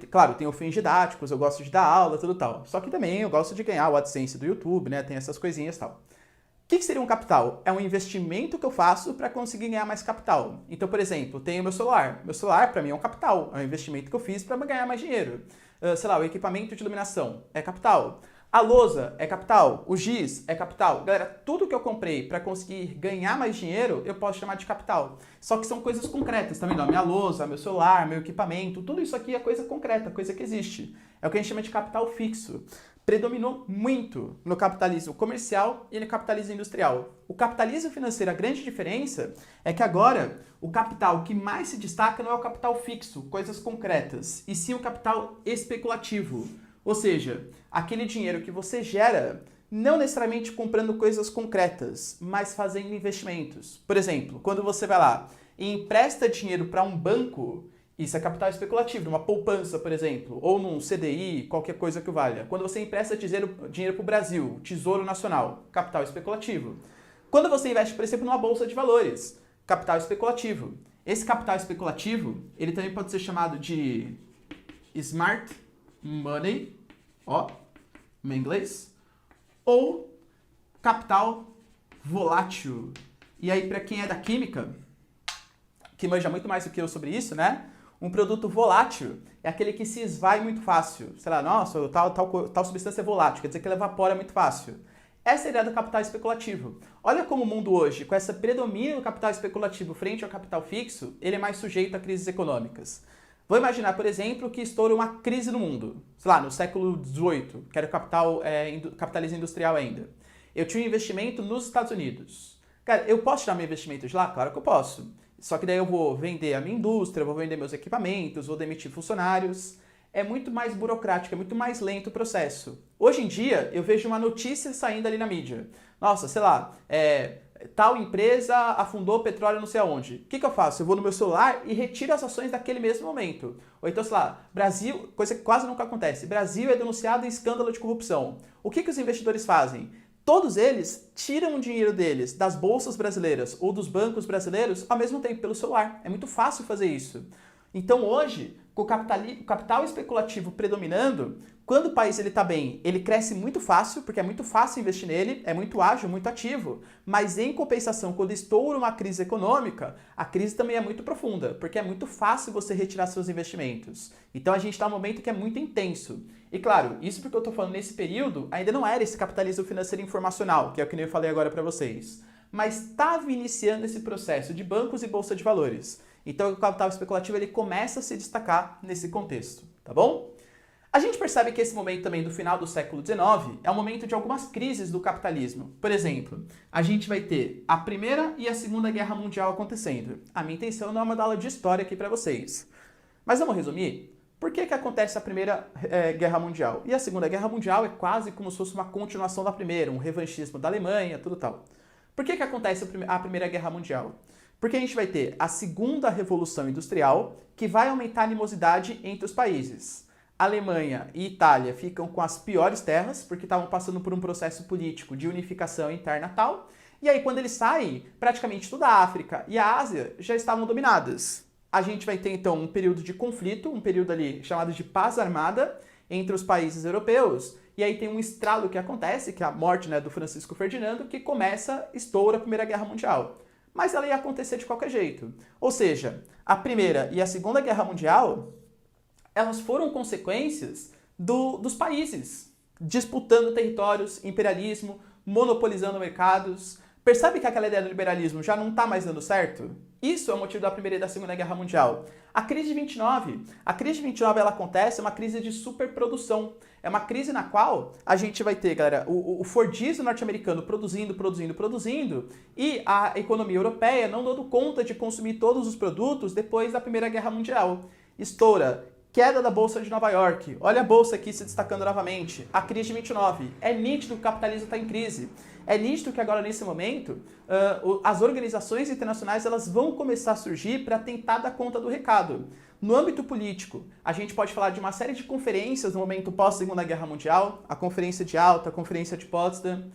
claro, tenho fins didáticos, eu gosto de dar aula, tudo tal. Só que também eu gosto de ganhar o AdSense do YouTube, né? Tem essas coisinhas e tal. O que seria um capital? É um investimento que eu faço para conseguir ganhar mais capital. Então, por exemplo, tenho meu celular. Meu celular, para mim, é um capital. É um investimento que eu fiz para ganhar mais dinheiro. Sei lá, o equipamento de iluminação é capital. A lousa é capital. O giz é capital. Galera, tudo que eu comprei para conseguir ganhar mais dinheiro, eu posso chamar de capital. Só que são coisas concretas, tá vendo? Minha lousa, meu celular, meu equipamento, tudo isso aqui é coisa concreta, coisa que existe. É o que a gente chama de capital fixo. Predominou muito no capitalismo comercial e no capitalismo industrial. O capitalismo financeiro, a grande diferença é que agora o capital que mais se destaca não é o capital fixo, coisas concretas, e sim o capital especulativo. Ou seja, aquele dinheiro que você gera não necessariamente comprando coisas concretas, mas fazendo investimentos. Por exemplo, quando você vai lá e empresta dinheiro para um banco, isso é capital especulativo, numa poupança, por exemplo, ou num CDI, qualquer coisa que valha. Quando você empresta dinheiro para o Brasil, Tesouro Nacional, capital especulativo. Quando você investe, por exemplo, numa bolsa de valores, capital especulativo. Esse capital especulativo, ele também pode ser chamado de smart money, em inglês, ou capital volátil. E aí, para quem é da química, que manja muito mais do que eu sobre isso, né? Um produto volátil é aquele que se esvai muito fácil. Sei lá, nossa, tal substância é volátil, quer dizer que ela evapora muito fácil. Essa é a ideia do capital especulativo. Olha como o mundo hoje, com essa predomínio do capital especulativo frente ao capital fixo, ele é mais sujeito a crises econômicas. Vou imaginar, por exemplo, que estoura uma crise no mundo, sei lá, no século XVIII, que era o capitalismo industrial ainda. Eu tinha um investimento nos Estados Unidos. Cara, eu posso tirar meu investimento de lá? Claro que eu posso. Só que daí eu vou vender a minha indústria, vou vender meus equipamentos, vou demitir funcionários. é muito mais burocrático, é muito mais lento o processo. Hoje em dia, eu vejo uma notícia saindo ali na mídia. Nossa, sei lá, tal empresa afundou petróleo não sei aonde. O que eu faço? Eu vou no meu celular e retiro as ações daquele mesmo momento. Ou então, sei lá, Brasil, coisa que quase nunca acontece, Brasil é denunciado em escândalo de corrupção. O que os investidores fazem? Todos eles tiram o dinheiro deles das bolsas brasileiras ou dos bancos brasileiros ao mesmo tempo pelo celular. É muito fácil fazer isso. Então hoje, com o capital especulativo predominando, quando o país está bem, ele cresce muito fácil, porque é muito fácil investir nele, é muito ágil, muito ativo, mas em compensação, quando estoura uma crise econômica, a crise também é muito profunda, porque é muito fácil você retirar seus investimentos. Então a gente está num momento que é muito intenso. E claro, isso porque eu estou falando nesse período, ainda não era esse capitalismo financeiro informacional, que é o que eu falei agora para vocês, mas estava iniciando esse processo de bancos e bolsa de valores. Então o capital especulativo ele começa a se destacar nesse contexto, tá bom? A gente percebe que esse momento também do final do século XIX é o momento de algumas crises do capitalismo. Por exemplo, a gente vai ter a Primeira e a Segunda Guerra Mundial acontecendo. A minha intenção não é uma aula de história aqui para vocês. Mas vamos resumir? Por que acontece a Primeira Guerra Mundial? E a Segunda Guerra Mundial é quase como se fosse uma continuação da Primeira, um revanchismo da Alemanha, tudo tal. Por que acontece a Primeira Guerra Mundial? Porque a gente vai ter a Segunda Revolução Industrial, que vai aumentar a animosidade entre os países. Alemanha e Itália ficam com as piores terras, porque estavam passando por um processo político de unificação interna tal. E aí, quando eles saem, praticamente toda a África e a Ásia já estavam dominadas. A gente vai ter, então, um período de conflito, um período ali chamado de paz armada entre os países europeus. E aí tem um estralo que acontece, que é a morte, né, do Francisco Ferdinando, que estoura a Primeira Guerra Mundial. Mas ela ia acontecer de qualquer jeito. Ou seja, a Primeira e a Segunda Guerra Mundial, elas foram consequências dos países, disputando territórios, imperialismo, monopolizando mercados. Percebe que aquela ideia do liberalismo já não está mais dando certo? Isso é o motivo da Primeira e da Segunda Guerra Mundial. A crise de 29, ela acontece, é uma crise de superprodução. É uma crise na qual a gente vai ter, galera, o Fordismo norte-americano produzindo, e a economia europeia não dando conta de consumir todos os produtos depois da Primeira Guerra Mundial. Estoura. Queda da Bolsa de Nova York. Olha a Bolsa aqui se destacando novamente. A crise de 29. É nítido que o capitalismo está em crise. É nítido que agora, nesse momento, as organizações internacionais elas vão começar a surgir para tentar dar conta do recado. No âmbito político, a gente pode falar de uma série de conferências no momento pós-Segunda Guerra Mundial. A Conferência de Alta, a Conferência de Potsdam.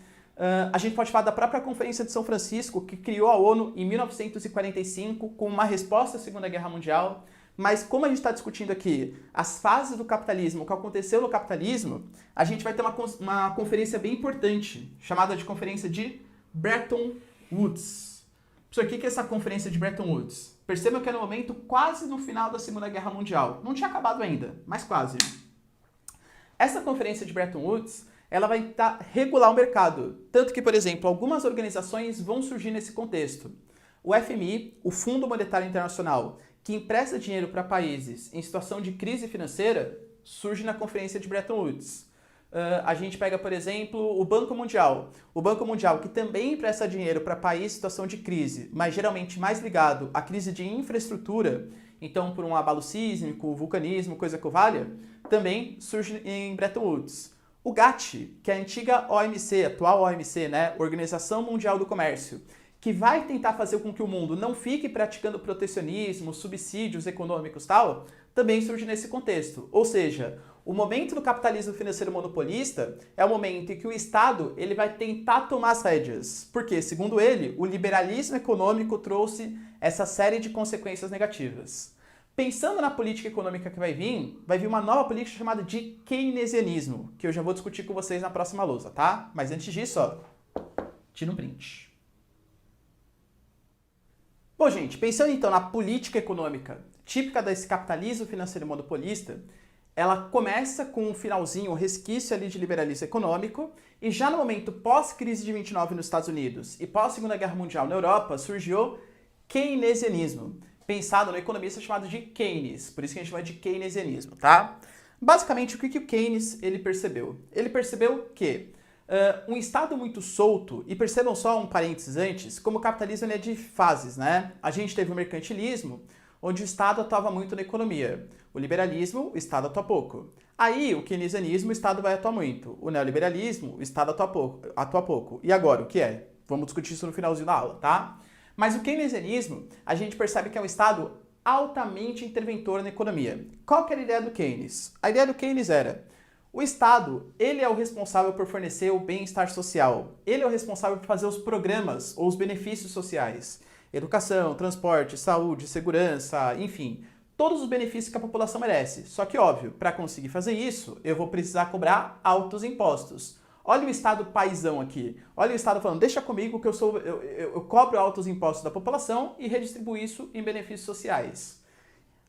A gente pode falar da própria Conferência de São Francisco, que criou a ONU em 1945 com uma resposta à Segunda Guerra Mundial. Mas como a gente está discutindo aqui as fases do capitalismo, o que aconteceu no capitalismo, a gente vai ter uma conferência bem importante, chamada de Conferência de Bretton Woods. Professor, o que é essa Conferência de Bretton Woods? Percebam que é no momento quase no final da Segunda Guerra Mundial. Não tinha acabado ainda, mas quase. Essa Conferência de Bretton Woods, ela vai regular o mercado. Tanto que, por exemplo, algumas organizações vão surgir nesse contexto. O FMI, o Fundo Monetário Internacional, que empresta dinheiro para países em situação de crise financeira, surge na Conferência de Bretton Woods. A gente pega, por exemplo, o Banco Mundial. O Banco Mundial, que também empresta dinheiro para países em situação de crise, mas geralmente mais ligado à crise de infraestrutura, então por um abalo sísmico, vulcanismo, coisa que valha, também surge em Bretton Woods. O GATT, que é a antiga OMC, atual OMC, né? Organização Mundial do Comércio, que vai tentar fazer com que o mundo não fique praticando protecionismo, subsídios econômicos e tal, também surge nesse contexto. Ou seja, o momento do capitalismo financeiro monopolista é o momento em que o Estado ele vai tentar tomar as rédeas. Porque, segundo ele, o liberalismo econômico trouxe essa série de consequências negativas. Pensando na política econômica que vai vir uma nova política chamada de keynesianismo, que eu já vou discutir com vocês na próxima lousa, tá? Mas antes disso, ó, tira um print. Bom, gente, pensando então na política econômica típica desse capitalismo financeiro monopolista, ela começa com um finalzinho, um resquício ali de liberalismo econômico, e já no momento pós-crise de 29 nos Estados Unidos e pós-Segunda Guerra Mundial na Europa, surgiu keynesianismo, pensado no economista chamado de Keynes, por isso que a gente chama de keynesianismo, tá? Basicamente, o que o Keynes ele percebeu? Ele percebeu que um Estado muito solto, e percebam só um parênteses antes, como o capitalismo é de fases, né? A gente teve o mercantilismo, onde o Estado atuava muito na economia. O liberalismo, o Estado atua pouco. Aí, o keynesianismo, o Estado vai atuar muito. O neoliberalismo, o Estado atua pouco. E agora, o que é? Vamos discutir isso no finalzinho da aula, tá? Mas o keynesianismo, a gente percebe que é um Estado altamente interventor na economia. Qual que era a ideia do Keynes? A ideia do Keynes era: o Estado, ele é o responsável por fornecer o bem-estar social. Ele é o responsável por fazer os programas ou os benefícios sociais. Educação, transporte, saúde, segurança, enfim, todos os benefícios que a população merece. Só que, óbvio, para conseguir fazer isso, eu vou precisar cobrar altos impostos. Olha o Estado paizão aqui. Olha o Estado falando: deixa comigo que eu cobro altos impostos da população e redistribuo isso em benefícios sociais.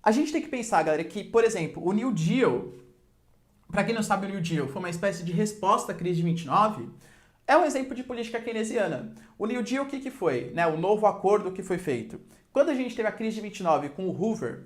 A gente tem que pensar, galera, que, por exemplo, o New Deal, para quem não sabe, o New Deal foi uma espécie de resposta à crise de 29, é um exemplo de política keynesiana. O New Deal, o que foi? Né, o novo acordo que foi feito. Quando a gente teve a crise de 29 com o Hoover,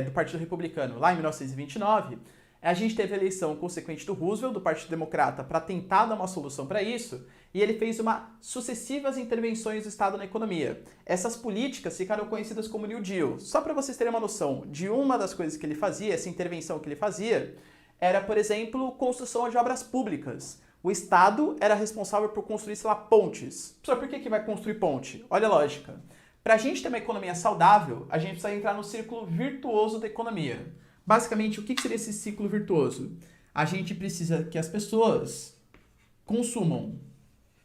do Partido Republicano, lá em 1929, a gente teve a eleição consequente do Roosevelt, do Partido Democrata, para tentar dar uma solução para isso, e ele fez sucessivas intervenções do Estado na economia. Essas políticas ficaram conhecidas como New Deal. Só para vocês terem uma noção de uma das coisas que ele fazia, essa intervenção que ele fazia, era, por exemplo, construção de obras públicas. O Estado era responsável por construir, sei lá, pontes. Professor, por que vai construir ponte? Olha a lógica. Para a gente ter uma economia saudável, a gente precisa entrar no círculo virtuoso da economia. Basicamente, o que seria esse ciclo virtuoso? A gente precisa que as pessoas consumam.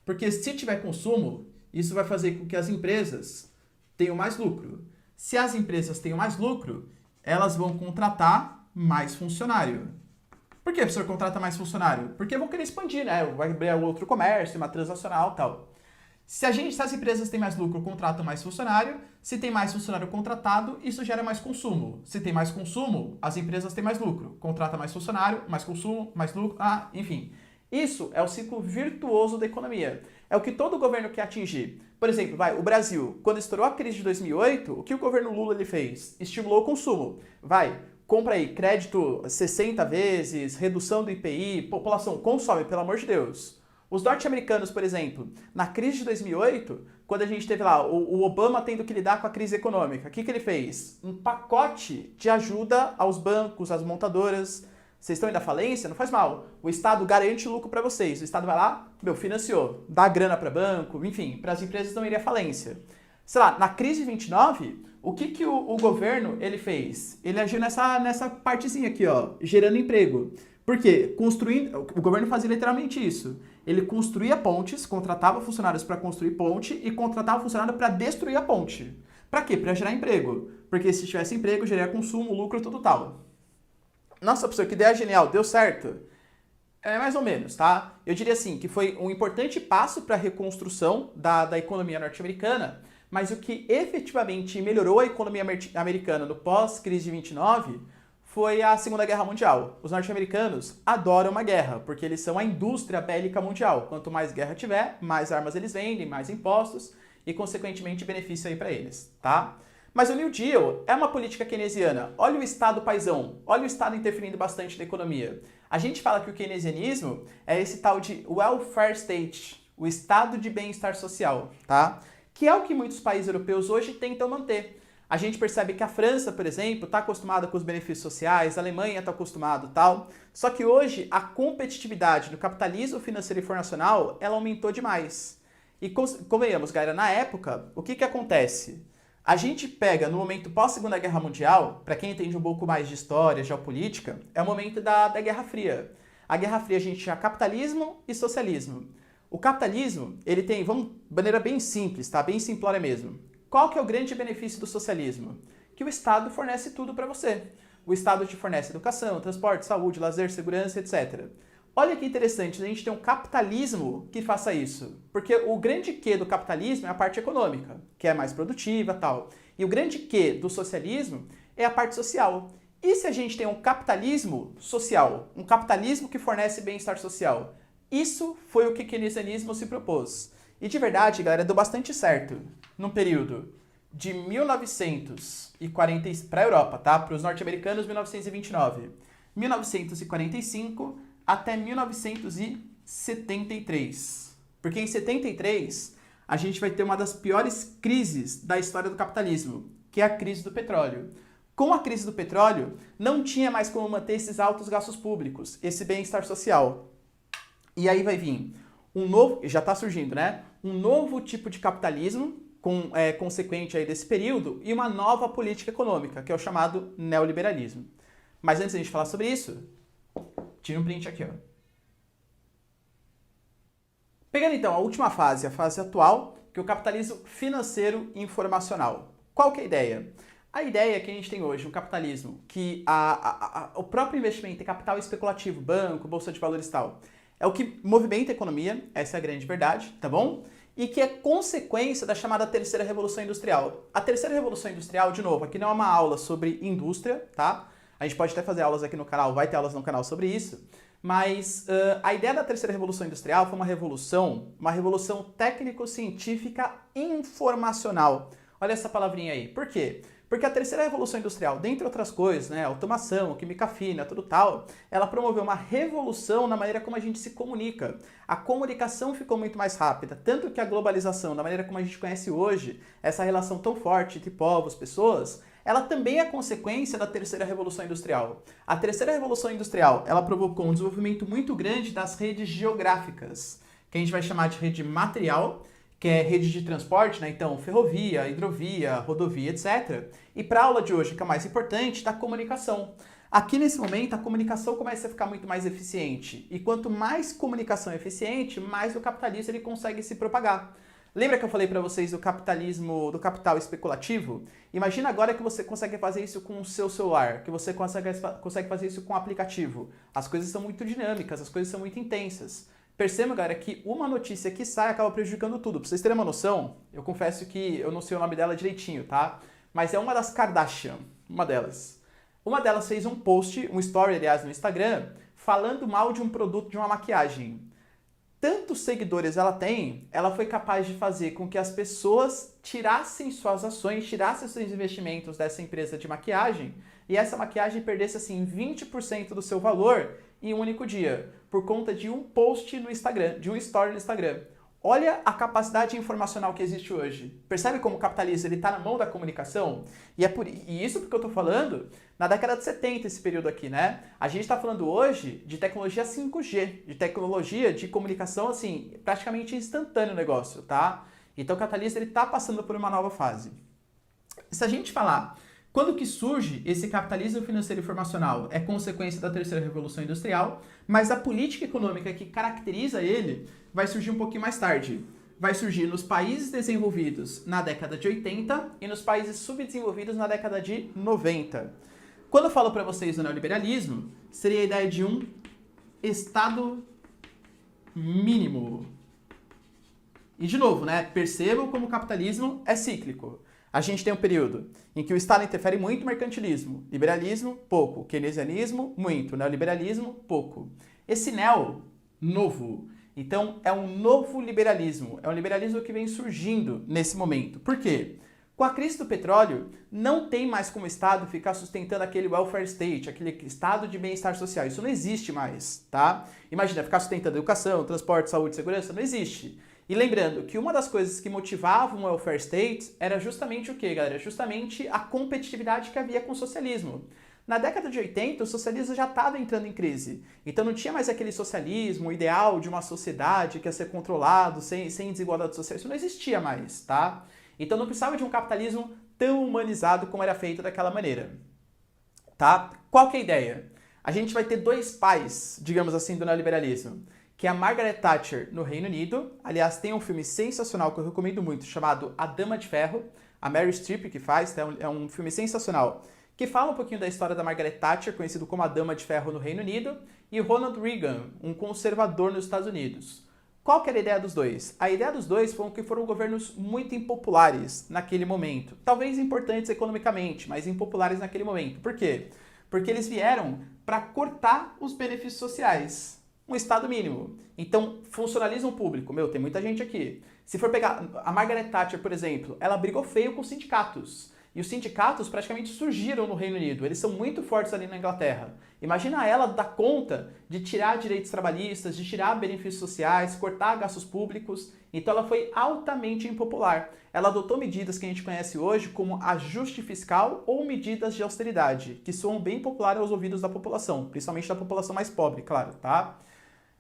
Porque se tiver consumo, isso vai fazer com que as empresas tenham mais lucro. Se as empresas tenham mais lucro, elas vão contratar mais funcionário. Por que o professor contrata mais funcionário? Porque vão querer expandir, né? Vai abrir outro comércio, uma transacional e tal. Se as empresas têm mais lucro, contratam mais funcionário. Se tem mais funcionário contratado, isso gera mais consumo. Se tem mais consumo, as empresas têm mais lucro. Contrata mais funcionário, mais consumo, mais lucro, enfim. Isso é o ciclo virtuoso da economia. É o que todo governo quer atingir. Por exemplo, o Brasil, quando estourou a crise de 2008, o que o governo Lula ele fez? Estimulou o consumo. Compra aí crédito 60 vezes, redução do IPI, população consome, pelo amor de Deus. Os norte-americanos, por exemplo, na crise de 2008, quando a gente teve lá o Obama tendo que lidar com a crise econômica, o que ele fez? Um pacote de ajuda aos bancos, às montadoras. Vocês estão indo à falência? Não faz mal. O Estado garante lucro para vocês. O Estado vai lá, financiou, dá grana para banco, enfim, para as empresas não irem à falência. Sei lá, na crise de 29, o que o governo ele fez? Ele agiu nessa partezinha aqui, ó, gerando emprego. Por quê? O governo fazia literalmente isso. Ele construía pontes, contratava funcionários para construir ponte e contratava funcionário para destruir a ponte. Para quê? Para gerar emprego. Porque se tivesse emprego, geraria consumo, lucro, tudo tal. Nossa, professor, que ideia genial. Deu certo? É mais ou menos, tá? Eu diria assim, que foi um importante passo para a reconstrução da economia norte-americana, mas o que efetivamente melhorou a economia americana no pós-crise de 29 foi a Segunda Guerra Mundial. Os norte-americanos adoram uma guerra, porque eles são a indústria bélica mundial. Quanto mais guerra tiver, mais armas eles vendem, mais impostos e, consequentemente, benefício aí para eles, tá? Mas o New Deal é uma política keynesiana. Olha o Estado paizão, olha o Estado interferindo bastante na economia. A gente fala que o keynesianismo é esse tal de welfare state, o estado de bem-estar social, tá? Que é o que muitos países europeus hoje tentam manter. A gente percebe que a França, por exemplo, está acostumada com os benefícios sociais, a Alemanha está acostumada e tal. Só que hoje a competitividade do capitalismo financeiro internacional, ela aumentou demais. E convenhamos, galera, na época, o que acontece? A gente pega no momento pós-Segunda Guerra Mundial, para quem entende um pouco mais de história, geopolítica, é o momento da Guerra Fria. A Guerra Fria a gente tinha capitalismo e socialismo. O capitalismo, ele tem, vamos, de maneira bem simples, tá? Bem simplória mesmo. Qual que é o grande benefício do socialismo? Que o Estado fornece tudo para você. O Estado te fornece educação, transporte, saúde, lazer, segurança, etc. Olha que interessante, a gente tem um capitalismo que faça isso. Porque o grande quê do capitalismo é a parte econômica, que é mais produtiva e tal. E o grande quê do socialismo é a parte social. E se a gente tem um capitalismo social, um capitalismo que fornece bem-estar social? Isso foi o que o keynesianismo se propôs. E de verdade, galera, deu bastante certo num período de 1940 para a Europa, tá? Para os norte-americanos, 1929. 1945 até 1973. Porque em 73 a gente vai ter uma das piores crises da história do capitalismo, que é a crise do petróleo. Com a crise do petróleo, não tinha mais como manter esses altos gastos públicos, esse bem-estar social. E aí vai vir um novo, já está surgindo, né? Um novo tipo de capitalismo, consequente aí desse período, e uma nova política econômica, que é o chamado neoliberalismo. Mas antes de a gente falar sobre isso, tira um print aqui, ó. Pegando então a última fase, a fase atual, que é o capitalismo financeiro informacional. Qual que é a ideia? A ideia que a gente tem hoje, um capitalismo que o próprio investimento em capital especulativo, banco, bolsa de valores e tal, é o que movimenta a economia, essa é a grande verdade, tá bom? E que é consequência da chamada terceira revolução industrial. A terceira revolução industrial, de novo, aqui não é uma aula sobre indústria, tá? A gente pode até fazer aulas aqui no canal, vai ter aulas no canal sobre isso, mas a ideia da terceira revolução industrial foi uma revolução técnico-científica informacional. Olha essa palavrinha aí. Por quê? Porque a terceira revolução industrial, dentre outras coisas, né, automação, química fina, tudo tal, ela promoveu uma revolução na maneira como a gente se comunica. A comunicação ficou muito mais rápida, tanto que a globalização, da maneira como a gente conhece hoje, essa relação tão forte entre povos, pessoas, ela também é consequência da terceira revolução industrial. A terceira revolução industrial, ela provocou um desenvolvimento muito grande das redes geográficas, que a gente vai chamar de rede material, que é rede de transporte, né? Então ferrovia, hidrovia, rodovia, etc. E para a aula de hoje, que é mais importante, da comunicação. Aqui nesse momento, a comunicação começa a ficar muito mais eficiente. E quanto mais comunicação é eficiente, mais o capitalismo ele consegue se propagar. Lembra que eu falei para vocês do capitalismo, do capital especulativo? Imagina agora que você consegue fazer isso com o seu celular, que você consegue fazer isso com o aplicativo. As coisas são muito dinâmicas, as coisas são muito intensas. Perceba, galera, que uma notícia que sai acaba prejudicando tudo. Pra vocês terem uma noção, eu confesso que eu não sei o nome dela direitinho, tá? Mas é uma das Kardashian, uma delas. Uma delas fez um post, um story, aliás, no Instagram, falando mal de um produto de uma maquiagem. Tantos seguidores ela tem, ela foi capaz de fazer com que as pessoas tirassem suas ações, tirassem seus investimentos dessa empresa de maquiagem e essa maquiagem perdesse assim 20% do seu valor em um único dia, por conta de um post no Instagram, de um story no Instagram. Olha a capacidade informacional que existe hoje. Percebe como o capitalismo está na mão da comunicação? E isso porque eu estou falando na década de 70, esse período aqui, né? A gente está falando hoje de tecnologia 5G, de tecnologia de comunicação, assim, praticamente instantâneo o negócio, tá? Então o capitalismo está passando por uma nova fase. Se a gente falar quando que surge esse capitalismo financeiro informacional? É consequência da terceira revolução industrial, mas a política econômica que caracteriza ele vai surgir um pouquinho mais tarde. Vai surgir nos países desenvolvidos na década de 80 e nos países subdesenvolvidos na década de 90. Quando eu falo para vocês do neoliberalismo, seria a ideia de um Estado mínimo. E de novo, né? Percebam como o capitalismo é cíclico. A gente tem um período em que o Estado interfere muito no mercantilismo, liberalismo, pouco, keynesianismo, muito, neoliberalismo, pouco. Esse neo, novo, então é um novo liberalismo, é um liberalismo que vem surgindo nesse momento. Por quê? Com a crise do petróleo, não tem mais como o Estado ficar sustentando aquele welfare state, aquele estado de bem-estar social. Isso não existe mais, tá? Imagina, ficar sustentando educação, transporte, saúde, segurança, não existe. E lembrando que uma das coisas que motivavam o welfare state era justamente o quê, galera? Justamente a competitividade que havia com o socialismo. Na década de 80, o socialismo já estava entrando em crise. Então não tinha mais aquele socialismo, o ideal de uma sociedade que ia ser controlado, sem desigualdade social. Isso não existia mais, tá? Então não precisava de um capitalismo tão humanizado como era feito daquela maneira, tá? Qual que é a ideia? A gente vai ter dois pais, digamos assim, do neoliberalismo, que é a Margaret Thatcher no Reino Unido. Aliás, tem um filme sensacional que eu recomendo muito, chamado A Dama de Ferro, a Meryl Streep que faz, tá? É um filme sensacional, que fala um pouquinho da história da Margaret Thatcher, conhecido como a Dama de Ferro no Reino Unido, e Ronald Reagan, um conservador nos Estados Unidos. Qual que era a ideia dos dois? A ideia dos dois foi que foram governos muito impopulares naquele momento. Talvez importantes economicamente, mas impopulares naquele momento. Por quê? Porque eles vieram para cortar os benefícios sociais. Um Estado mínimo. Então, funcionalismo público. Meu, tem muita gente aqui. Se for pegar a Margaret Thatcher, por exemplo, ela brigou feio com os sindicatos. E os sindicatos praticamente surgiram no Reino Unido, eles são muito fortes ali na Inglaterra. Imagina ela dar conta de tirar direitos trabalhistas, de tirar benefícios sociais, cortar gastos públicos. Então ela foi altamente impopular. Ela adotou medidas que a gente conhece hoje como ajuste fiscal ou medidas de austeridade, que soam bem populares aos ouvidos da população, principalmente da população mais pobre, claro, tá?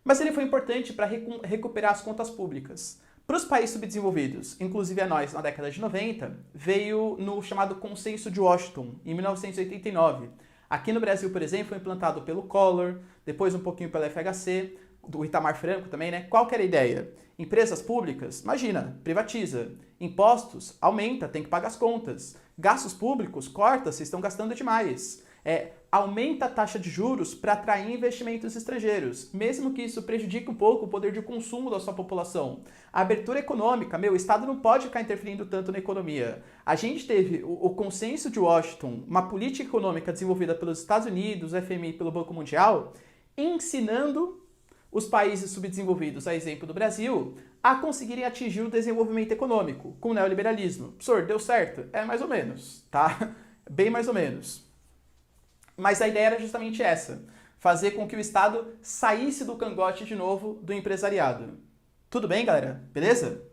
Mas ele foi importante para recuperar as contas públicas. Para os países subdesenvolvidos, inclusive a nós na década de 90, veio no chamado Consenso de Washington, em 1989. Aqui no Brasil, por exemplo, foi implantado pelo Collor, depois um pouquinho pela FHC, do Itamar Franco também, né? Qual que era a ideia? Empresas públicas, imagina, privatiza. Impostos, aumenta, tem que pagar as contas. Gastos públicos, corta, vocês estão gastando demais. Aumenta a taxa de juros para atrair investimentos estrangeiros, mesmo que isso prejudique um pouco o poder de consumo da sua população. A abertura econômica, o Estado não pode ficar interferindo tanto na economia. A gente teve o Consenso de Washington, uma política econômica desenvolvida pelos Estados Unidos, FMI e pelo Banco Mundial, ensinando os países subdesenvolvidos, a exemplo do Brasil, a conseguirem atingir o desenvolvimento econômico com o neoliberalismo. Professor, deu certo? Mais ou menos, tá? Bem mais ou menos. Mas a ideia era justamente essa, fazer com que o Estado saísse do cangote de novo do empresariado. Tudo bem, galera? Beleza?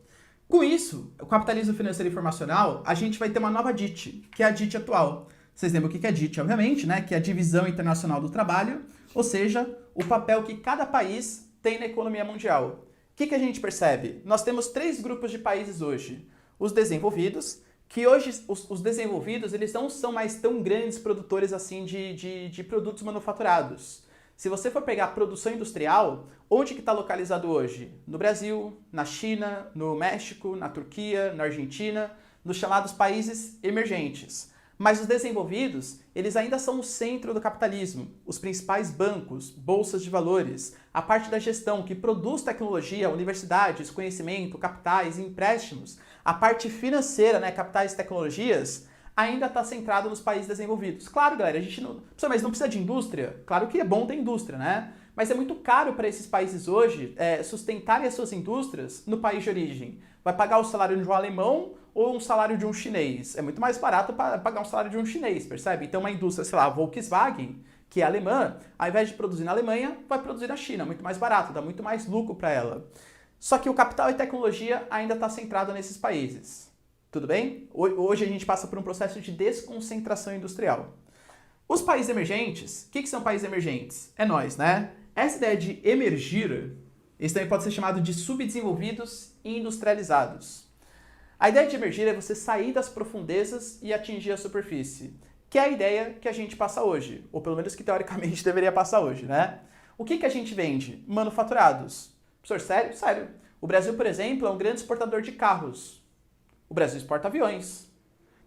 Com isso, o capitalismo financeiro informacional, a gente vai ter uma nova DIT, que é a DIT atual. Vocês lembram o que é a DIT, obviamente, né? Que é a Divisão Internacional do Trabalho, ou seja, o papel que cada país tem na economia mundial. O que a gente percebe? Nós temos 3 grupos de países hoje. Os desenvolvidos, que hoje os desenvolvidos eles não são mais tão grandes produtores assim de produtos manufaturados. Se você for pegar a produção industrial, onde que está localizado hoje? No Brasil, na China, no México, na Turquia, na Argentina, nos chamados países emergentes. Mas os desenvolvidos, eles ainda são o centro do capitalismo. Os principais bancos, bolsas de valores, a parte da gestão que produz tecnologia, universidades, conhecimento, capitais, empréstimos, a parte financeira, né, capitais e tecnologias, ainda está centrado nos países desenvolvidos. Claro, galera, a gente não... Mas não precisa de indústria? Claro que é bom ter indústria, né? Mas é muito caro para esses países hoje sustentarem as suas indústrias no país de origem. Vai pagar o salário de um alemão ou um salário de um chinês? É muito mais barato para pagar um salário de um chinês, percebe? Então uma indústria, sei lá, Volkswagen, que é alemã, ao invés de produzir na Alemanha, vai produzir na China, muito mais barato, dá muito mais lucro para ela. Só que o capital e tecnologia ainda está centrado nesses países. Tudo bem? Hoje a gente passa por um processo de desconcentração industrial. Os países emergentes, o que são países emergentes? É nós, né? Essa ideia de emergir, isso também pode ser chamado de subdesenvolvidos e industrializados. A ideia de emergir é você sair das profundezas e atingir a superfície, que é a ideia que a gente passa hoje, ou pelo menos que teoricamente deveria passar hoje, né? O que a gente vende? Manufaturados. Professor, sério? Sério. O Brasil, por exemplo, é um grande exportador de carros. O Brasil exporta aviões.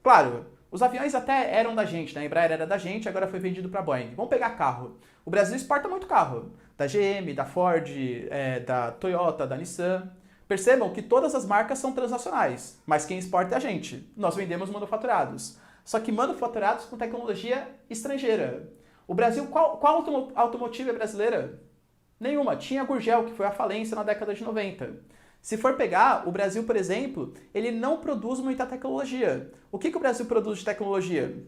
Claro, os aviões até eram da gente, né? A Embraer era da gente, agora foi vendido para a Boeing. Vamos pegar carro. O Brasil exporta muito carro. Da GM, da Ford, da Toyota, da Nissan. Percebam que todas as marcas são transnacionais, mas quem exporta é a gente. Nós vendemos manufaturados. Só que manufaturados com tecnologia estrangeira. O Brasil, qual automotiva é brasileira? Nenhuma. Tinha a Gurgel, que foi à falência na década de 90. Se for pegar, o Brasil, por exemplo, ele não produz muita tecnologia. O que o Brasil produz de tecnologia?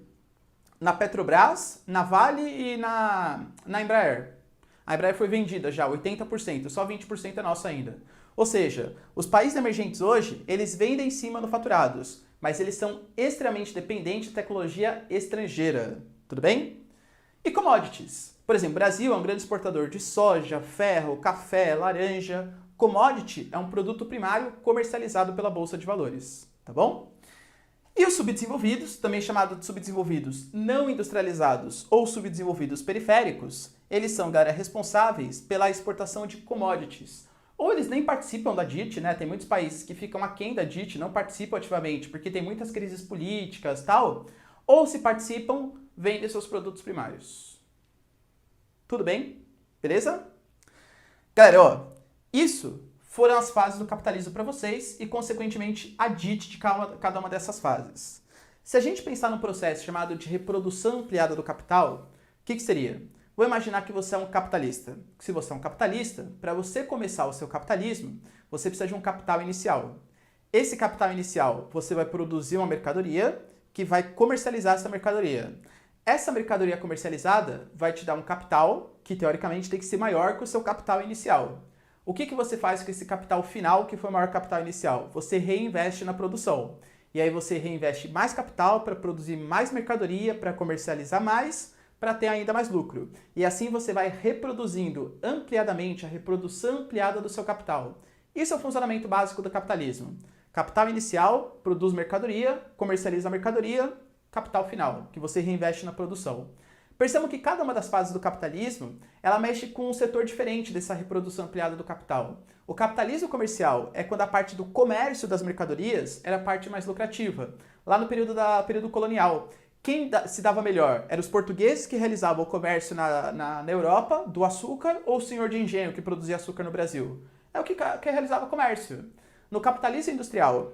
Na Petrobras, na Vale e na Embraer. A Embraer foi vendida já, 80%, só 20% é nossa ainda. Ou seja, os países emergentes hoje, eles vendem sim manufaturados, mas eles são extremamente dependentes de tecnologia estrangeira. Tudo bem? E commodities? Por exemplo, o Brasil é um grande exportador de soja, ferro, café, laranja. Commodity é um produto primário comercializado pela Bolsa de Valores, tá bom? E os subdesenvolvidos, também chamados de subdesenvolvidos não industrializados ou subdesenvolvidos periféricos, eles são, galera, responsáveis pela exportação de commodities. Ou eles nem participam da DIT, né? Tem muitos países que ficam aquém da DIT, não participam ativamente, porque tem muitas crises políticas e tal. Ou se participam, vendem seus produtos primários. Tudo bem? Beleza? Galera, ó, isso foram as fases do capitalismo para vocês e, consequentemente, a DIT de cada uma dessas fases. Se a gente pensar num processo chamado de reprodução ampliada do capital, o que seria? Vou imaginar que você é um capitalista. Se você é um capitalista, para você começar o seu capitalismo, você precisa de um capital inicial. Esse capital inicial, você vai produzir uma mercadoria que vai comercializar essa mercadoria. Essa mercadoria comercializada vai te dar um capital que, teoricamente, tem que ser maior que o seu capital inicial. O que você faz com esse capital final, que foi o maior capital inicial? Você reinveste na produção. E aí você reinveste mais capital para produzir mais mercadoria, para comercializar mais, para ter ainda mais lucro. E assim você vai reproduzindo ampliadamente a reprodução ampliada do seu capital. Isso é o funcionamento básico do capitalismo. Capital inicial, produz mercadoria, comercializa a mercadoria, capital final, que você reinveste na produção. Percebam que cada uma das fases do capitalismo, ela mexe com um setor diferente dessa reprodução ampliada do capital. O capitalismo comercial é quando a parte do comércio das mercadorias era a parte mais lucrativa. Lá no período colonial, quem se dava melhor? Eram os portugueses que realizavam o comércio na Europa do açúcar ou o senhor de engenho que produzia açúcar no Brasil? É o que realizava o comércio. No capitalismo industrial,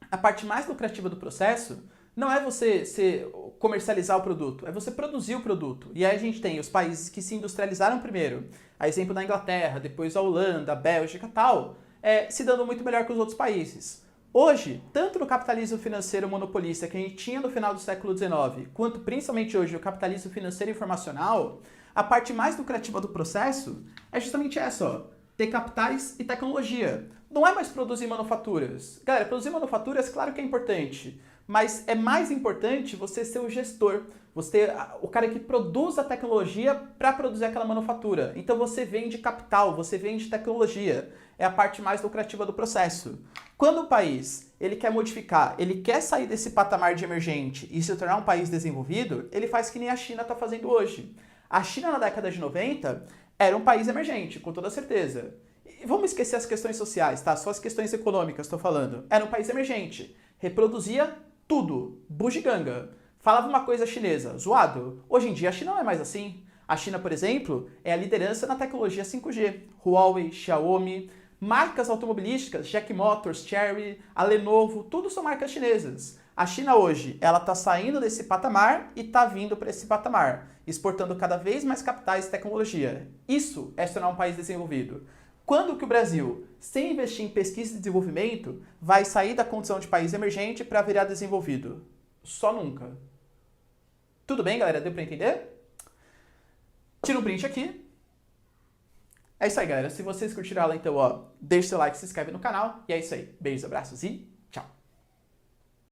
a parte mais lucrativa do processo não é você comercializar o produto, é você produzir o produto. E aí a gente tem os países que se industrializaram primeiro, a exemplo da Inglaterra, depois a Holanda, a Bélgica e tal, se dando muito melhor que os outros países. Hoje, tanto no capitalismo financeiro monopolista que a gente tinha no final do século XIX, quanto principalmente hoje o capitalismo financeiro informacional, a parte mais lucrativa do processo é justamente essa, ó, ter capitais e tecnologia. Não é mais produzir manufaturas. Galera, produzir manufaturas, claro que é importante, mas é mais importante você ser o gestor, o cara que produz a tecnologia para produzir aquela manufatura. Então você vende capital, você vende tecnologia. É a parte mais lucrativa do processo. Quando o país ele quer modificar, ele quer sair desse patamar de emergente e se tornar um país desenvolvido, ele faz que nem a China está fazendo hoje. A China na década de 90 era um país emergente, com toda certeza. E vamos esquecer as questões sociais, tá? Só as questões econômicas estou falando. Era um país emergente. Reproduzia tudo. Bugiganga. Falava uma coisa chinesa. Zoado. Hoje em dia a China não é mais assim. A China, por exemplo, é a liderança na tecnologia 5G. Huawei, Xiaomi, marcas automobilísticas, Jack Motors, Chery, a Lenovo, tudo são marcas chinesas. A China hoje, ela está saindo desse patamar e está vindo para esse patamar, exportando cada vez mais capitais e tecnologia. Isso é se tornar um país desenvolvido. Quando que o Brasil, sem investir em pesquisa e desenvolvimento, vai sair da condição de país emergente para virar desenvolvido? Só nunca. Tudo bem, galera? Deu para entender? Tira um print aqui. É isso aí, galera. Se vocês curtiram a aula, então, ó, deixa seu like, se inscreve no canal. E é isso aí. Beijos, abraços e